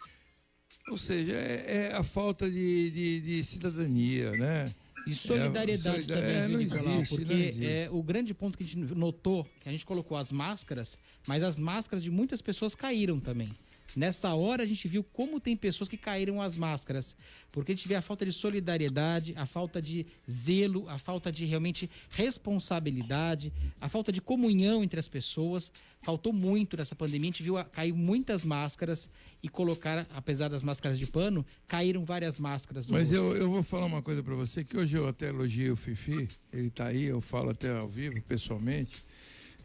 Ou seja, é a falta de cidadania, né?
E solidariedade também, Nicolau, porque o grande ponto que a gente notou, que a gente colocou as máscaras, mas as máscaras de muitas pessoas caíram também. Nessa hora a gente viu como tem pessoas que caíram as máscaras, porque a gente vê a falta de solidariedade, a falta de zelo, a falta de realmente responsabilidade, a falta de comunhão entre as pessoas. Faltou muito nessa pandemia, a gente viu cair muitas máscaras e colocar, apesar das máscaras de pano, caíram várias máscaras.
Mas eu vou falar uma coisa para você, que hoje eu até elogiei o Fifi, ele está aí, eu falo até ao vivo, pessoalmente,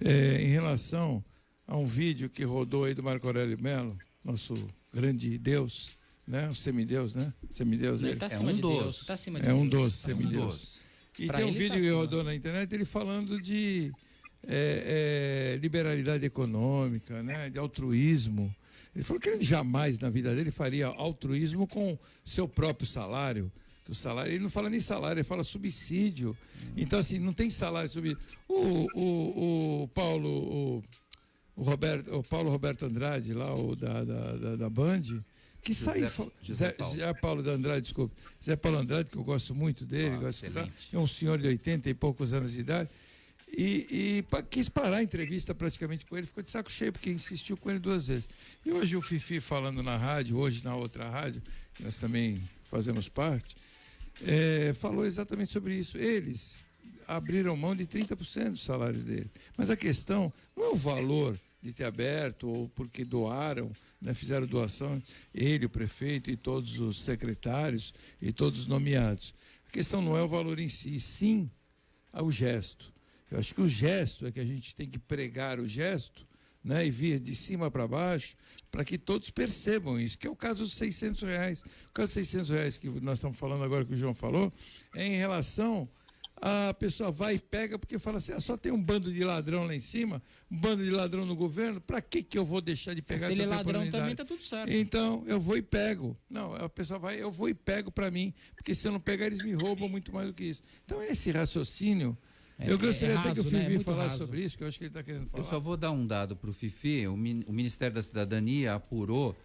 em relação a um vídeo que rodou aí do Marco Aurélio Mello, nosso grande Deus, né? O semideus, né? Semideus,
ele tá acima de Deus. Tá acima de Deus.
É um doce, semideus. E tem um vídeo que rodou na internet, ele falando de liberalidade econômica, né? De altruísmo. Ele falou que ele jamais na vida dele faria altruísmo com seu próprio salário, que o salário, ele não fala nem salário, ele fala subsídio. Então, assim, não tem salário subsídio. O Paulo Roberto Andrade, lá, da Band, que saiu. Zé Paulo de Andrade, desculpe. Zé Paulo Andrade, que eu gosto muito dele, é um senhor de 80 e poucos anos de idade. E quis parar a entrevista praticamente com ele, ficou de saco cheio, porque insistiu com ele 2 vezes. E hoje o Fifi falando na rádio, hoje na outra rádio, que nós também fazemos parte, falou exatamente sobre isso. Eles abriram mão de 30% do salário dele. Mas a questão não é o valor de ter aberto, ou porque doaram, né, fizeram doação, ele, o prefeito e todos os secretários e todos os nomeados. A questão não é o valor em si, sim o gesto. Eu acho que o gesto é que a gente tem que pregar o gesto, né, e vir de cima para baixo, para que todos percebam isso, que é o caso dos R$600. O caso dos R$600 que nós estamos falando agora, que o João falou, é em relação a pessoa vai e pega, porque fala assim, só tem um bando de ladrão lá em cima, um bando de ladrão no governo, para que eu vou deixar de pegar essa oportunidade? Se ele é ladrão também, tá tudo certo. Então, eu vou e pego. Não, a pessoa vai, eu vou e pego para mim, porque se eu não pegar, eles me roubam muito mais do que isso. Então, esse raciocínio, eu gostaria até que o Fifi falasse sobre isso, que eu acho que ele está querendo falar.
Eu só vou dar um dado para o Fifi, o Ministério da Cidadania apurou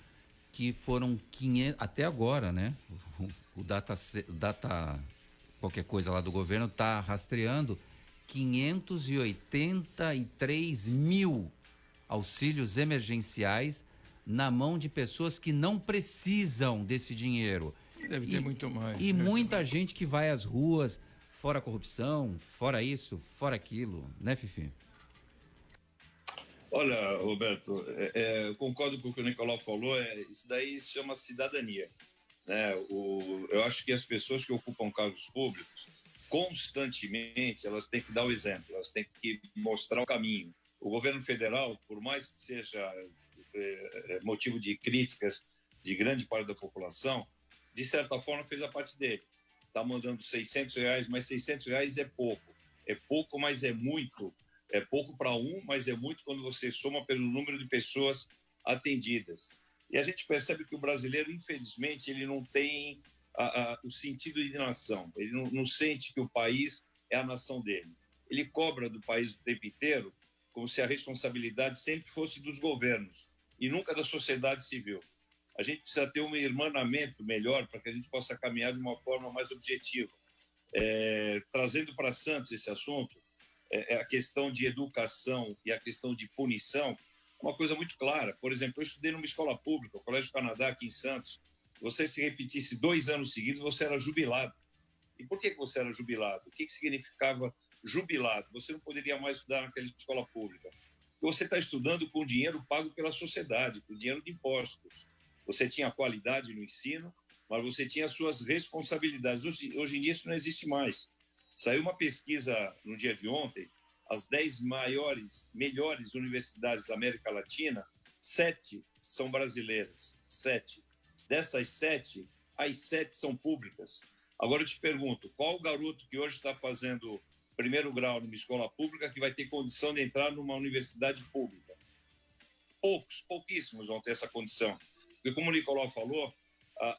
que foram 500, até agora, né, o data qualquer coisa lá do governo está rastreando 583 mil auxílios emergenciais na mão de pessoas que não precisam desse dinheiro.
Deve ter muito mais.
E muita gente que vai às ruas, fora a corrupção, fora isso, fora aquilo, né, Fifi?
Olha, Roberto, eu concordo com o que o Nicolau falou, isso daí se chama cidadania. Né? Eu acho que as pessoas que ocupam cargos públicos, constantemente, elas têm que dar o exemplo, elas têm que mostrar o caminho. O governo federal, por mais que seja motivo de críticas de grande parte da população, de certa forma fez a parte dele. Está mandando R$600, mas R$600 é pouco. É pouco, mas é muito. É pouco para mas é muito quando você soma pelo número de pessoas atendidas. E a gente percebe que o brasileiro, infelizmente, ele não tem o sentido de nação. Ele não sente que o país é a nação dele. Ele cobra do país o tempo inteiro como se a responsabilidade sempre fosse dos governos e nunca da sociedade civil. A gente precisa ter um irmanamento melhor para que a gente possa caminhar de uma forma mais objetiva. Trazendo para Santos esse assunto, a questão de educação e a questão de punição, uma coisa muito clara. Por exemplo, eu estudei numa escola pública, o Colégio Canadá, aqui em Santos. Você se repetisse 2 anos seguidos, você era jubilado. E por que você era jubilado? O que significava jubilado? Você não poderia mais estudar naquela escola pública. Você está estudando com dinheiro pago pela sociedade, com dinheiro de impostos. Você tinha qualidade no ensino, mas você tinha suas responsabilidades. Hoje em dia isso não existe mais. Saiu uma pesquisa no dia de ontem, as 10 melhores universidades da América Latina, 7 são brasileiras. 7. Dessas 7, as 7 são públicas. Agora eu te pergunto, qual o garoto que hoje está fazendo primeiro grau numa escola pública que vai ter condição de entrar numa universidade pública? Pouquíssimos vão ter essa condição. Porque, como o Nicolau falou,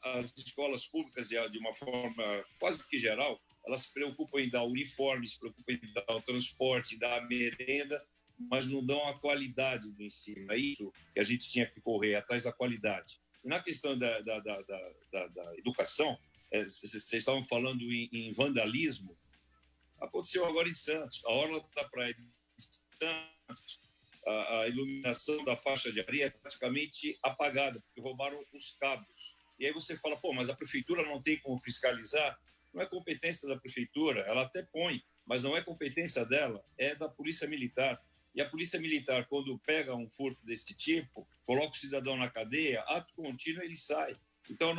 as escolas públicas, de uma forma quase que geral, elas se preocupam em dar uniforme, se preocupam em dar o transporte, dar a merenda, mas não dão a qualidade do ensino. É isso que a gente tinha que correr, atrás da qualidade. E na questão da educação, vocês estavam falando em vandalismo, aconteceu agora em Santos, a orla da praia de Santos, a iluminação da faixa de areia é praticamente apagada, porque roubaram os cabos. E aí você fala, mas a prefeitura não tem como fiscalizar? Não é competência da prefeitura, ela até põe, mas não é competência dela, é da Polícia Militar. E a Polícia Militar, quando pega um furto desse tipo, coloca o cidadão na cadeia, ato contínuo, ele sai. Então a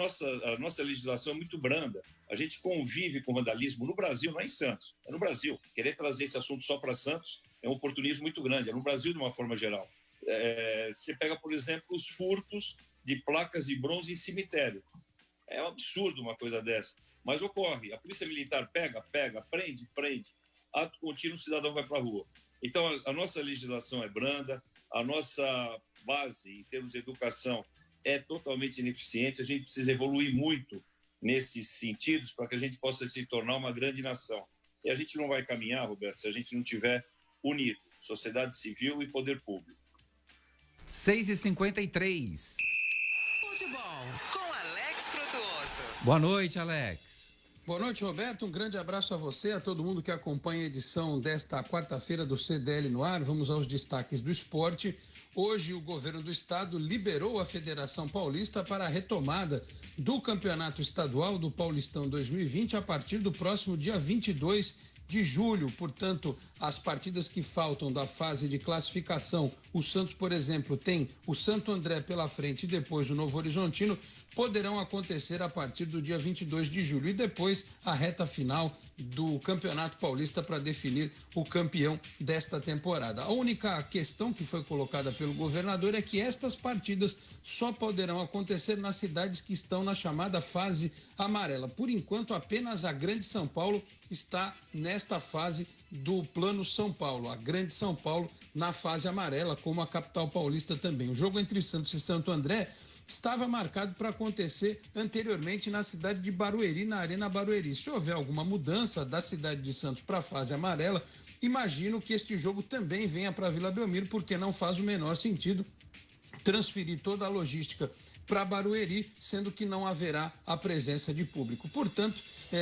nossa legislação é muito branda. A gente convive com vandalismo no Brasil, não é em Santos, é no Brasil. Querer trazer esse assunto só para Santos é um oportunismo muito grande, é no Brasil de uma forma geral. Você pega, por exemplo, os furtos de placas de bronze em cemitério. É um absurdo uma coisa dessa. Mas ocorre, a Polícia Militar pega, prende. Ato contínuo, o cidadão vai para a rua. Então, a nossa legislação é branda, a nossa base, em termos de educação, é totalmente ineficiente. A gente precisa evoluir muito nesses sentidos para que a gente possa se tornar uma grande nação. E a gente não vai caminhar, Roberto, se a gente não tiver unido, sociedade civil e poder público.
6h53.
Futebol com Alex Frutuoso.
Boa noite, Alex.
Boa noite, Roberto. Um grande abraço a você, a todo mundo que acompanha a edição desta quarta-feira do CDL no ar. Vamos aos destaques do esporte. Hoje, o governo do estado liberou a Federação Paulista para a retomada do Campeonato Estadual do Paulistão 2020 a partir do próximo dia 22 de julho. Portanto, as partidas que faltam da fase de classificação, o Santos, por exemplo, tem o Santo André pela frente e depois o Novo Horizontino, poderão acontecer a partir do dia 22 de julho e depois a reta final do Campeonato Paulista para definir o campeão desta temporada. A única questão que foi colocada pelo governador é que estas partidas só poderão acontecer nas cidades que estão na chamada fase amarela. Por enquanto, apenas a Grande São Paulo está nesta fase do Plano São Paulo, a Grande São Paulo na fase amarela, como a capital paulista também. O jogo entre Santos e Santo André estava marcado para acontecer anteriormente na cidade de Barueri, na Arena Barueri. Se houver alguma mudança da cidade de Santos para a fase amarela, imagino que este jogo também venha para Vila Belmiro, porque não faz o menor sentido transferir toda a logística para Barueri, sendo que não haverá a presença de público. Portanto,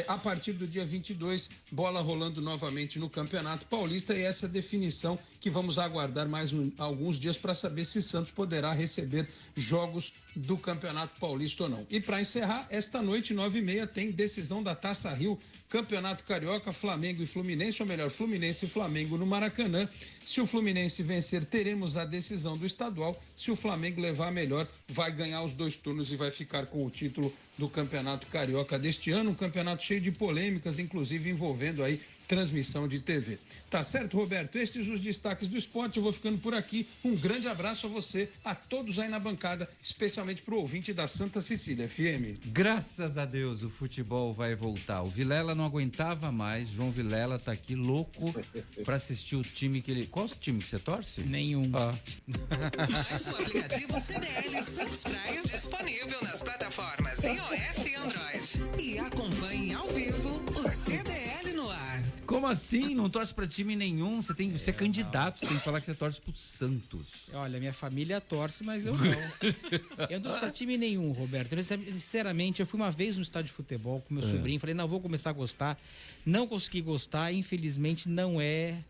a partir do dia 22, bola rolando novamente no Campeonato Paulista, e essa definição que vamos aguardar mais alguns dias para saber se Santos poderá receber jogos do Campeonato Paulista ou não. E para encerrar, esta noite, 9h30, tem decisão da Taça Rio, Campeonato Carioca, Flamengo e Fluminense, ou melhor, Fluminense e Flamengo no Maracanã. Se o Fluminense vencer, teremos a decisão do estadual. Se o Flamengo levar a melhor, vai ganhar os 2 turnos e vai ficar com o título do Campeonato Carioca deste ano. Um campeonato cheio de polêmicas, inclusive envolvendo aí transmissão de TV. Tá certo, Roberto? Estes os destaques do esporte. Eu vou ficando por aqui. Um grande abraço a você, a todos aí na bancada, especialmente pro ouvinte da Santa Cecília FM.
Graças a Deus o futebol vai voltar. O Vilela não aguentava mais. João Vilela tá aqui louco para assistir o time que ele... Qual time que você torce?
Nenhum.
Baixe o aplicativo CDL Santos Praia, disponível nas plataformas iOS e Android. E acompanhe ao vivo o CDL no ar.
Como assim? Não torce pra time nenhum? Você é candidato, você tem que falar que você torce pro Santos.
Olha, minha família torce, mas eu não. Eu não torço pra time nenhum, Roberto. Sinceramente, eu fui uma vez no estádio de futebol com meu sobrinho, falei, não, vou começar a gostar. Não consegui gostar, infelizmente não é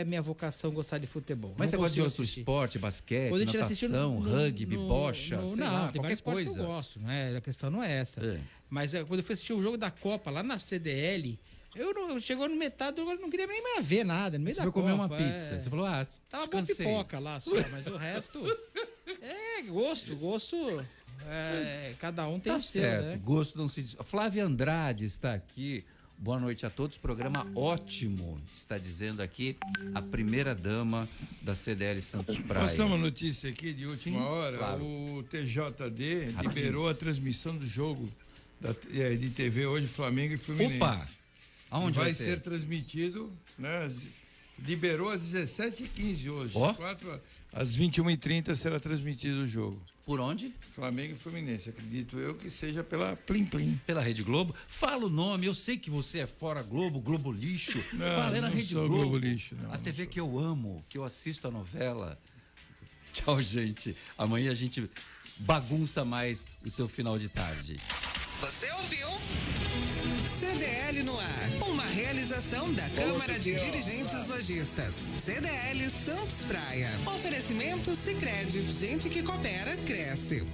minha vocação gostar de futebol.
Mas você gosta de outro esporte, basquete, natação, rugby, bocha, sei lá,
tem vários esportes que eu gosto, não é? A questão não é essa. Mas quando eu fui assistir o jogo da Copa lá na CDL, chegou no metade, eu não queria nem mais ver nada, no meio da Copa.
Você foi comer uma pizza, você falou,
tava bom pipoca lá só, mas o resto, gosto, cada um tem o seu,
certo,
né?
Gosto não se diz. Flávia Andrade está aqui. Boa noite a todos, programa ótimo, está dizendo aqui a primeira dama da CDL Santos Praia.
Nós temos uma notícia aqui de última hora,
claro.
O TJD liberou a transmissão do jogo de TV hoje, Flamengo e Fluminense.
Opa! Aonde
vai ser transmitido, né? Liberou às 17h15 hoje. Às 21h30 será transmitido o jogo.
Por onde?
Flamengo e Fluminense. Acredito eu que seja pela Plim Plim.
Pela Rede Globo. Fala o nome, eu sei que você é fora Globo, Globo Lixo. Fala, na Rede
Globo. Globo Lixo, não.
A TV que eu amo, que eu assisto a novela. Tchau, gente. Amanhã a gente bagunça mais o seu final de tarde.
Você ouviu? CDL no ar. Uma realização da Câmara de Dirigentes Lojistas. CDL Santos Praia. Oferecimento Sicredi. Gente que coopera, cresce.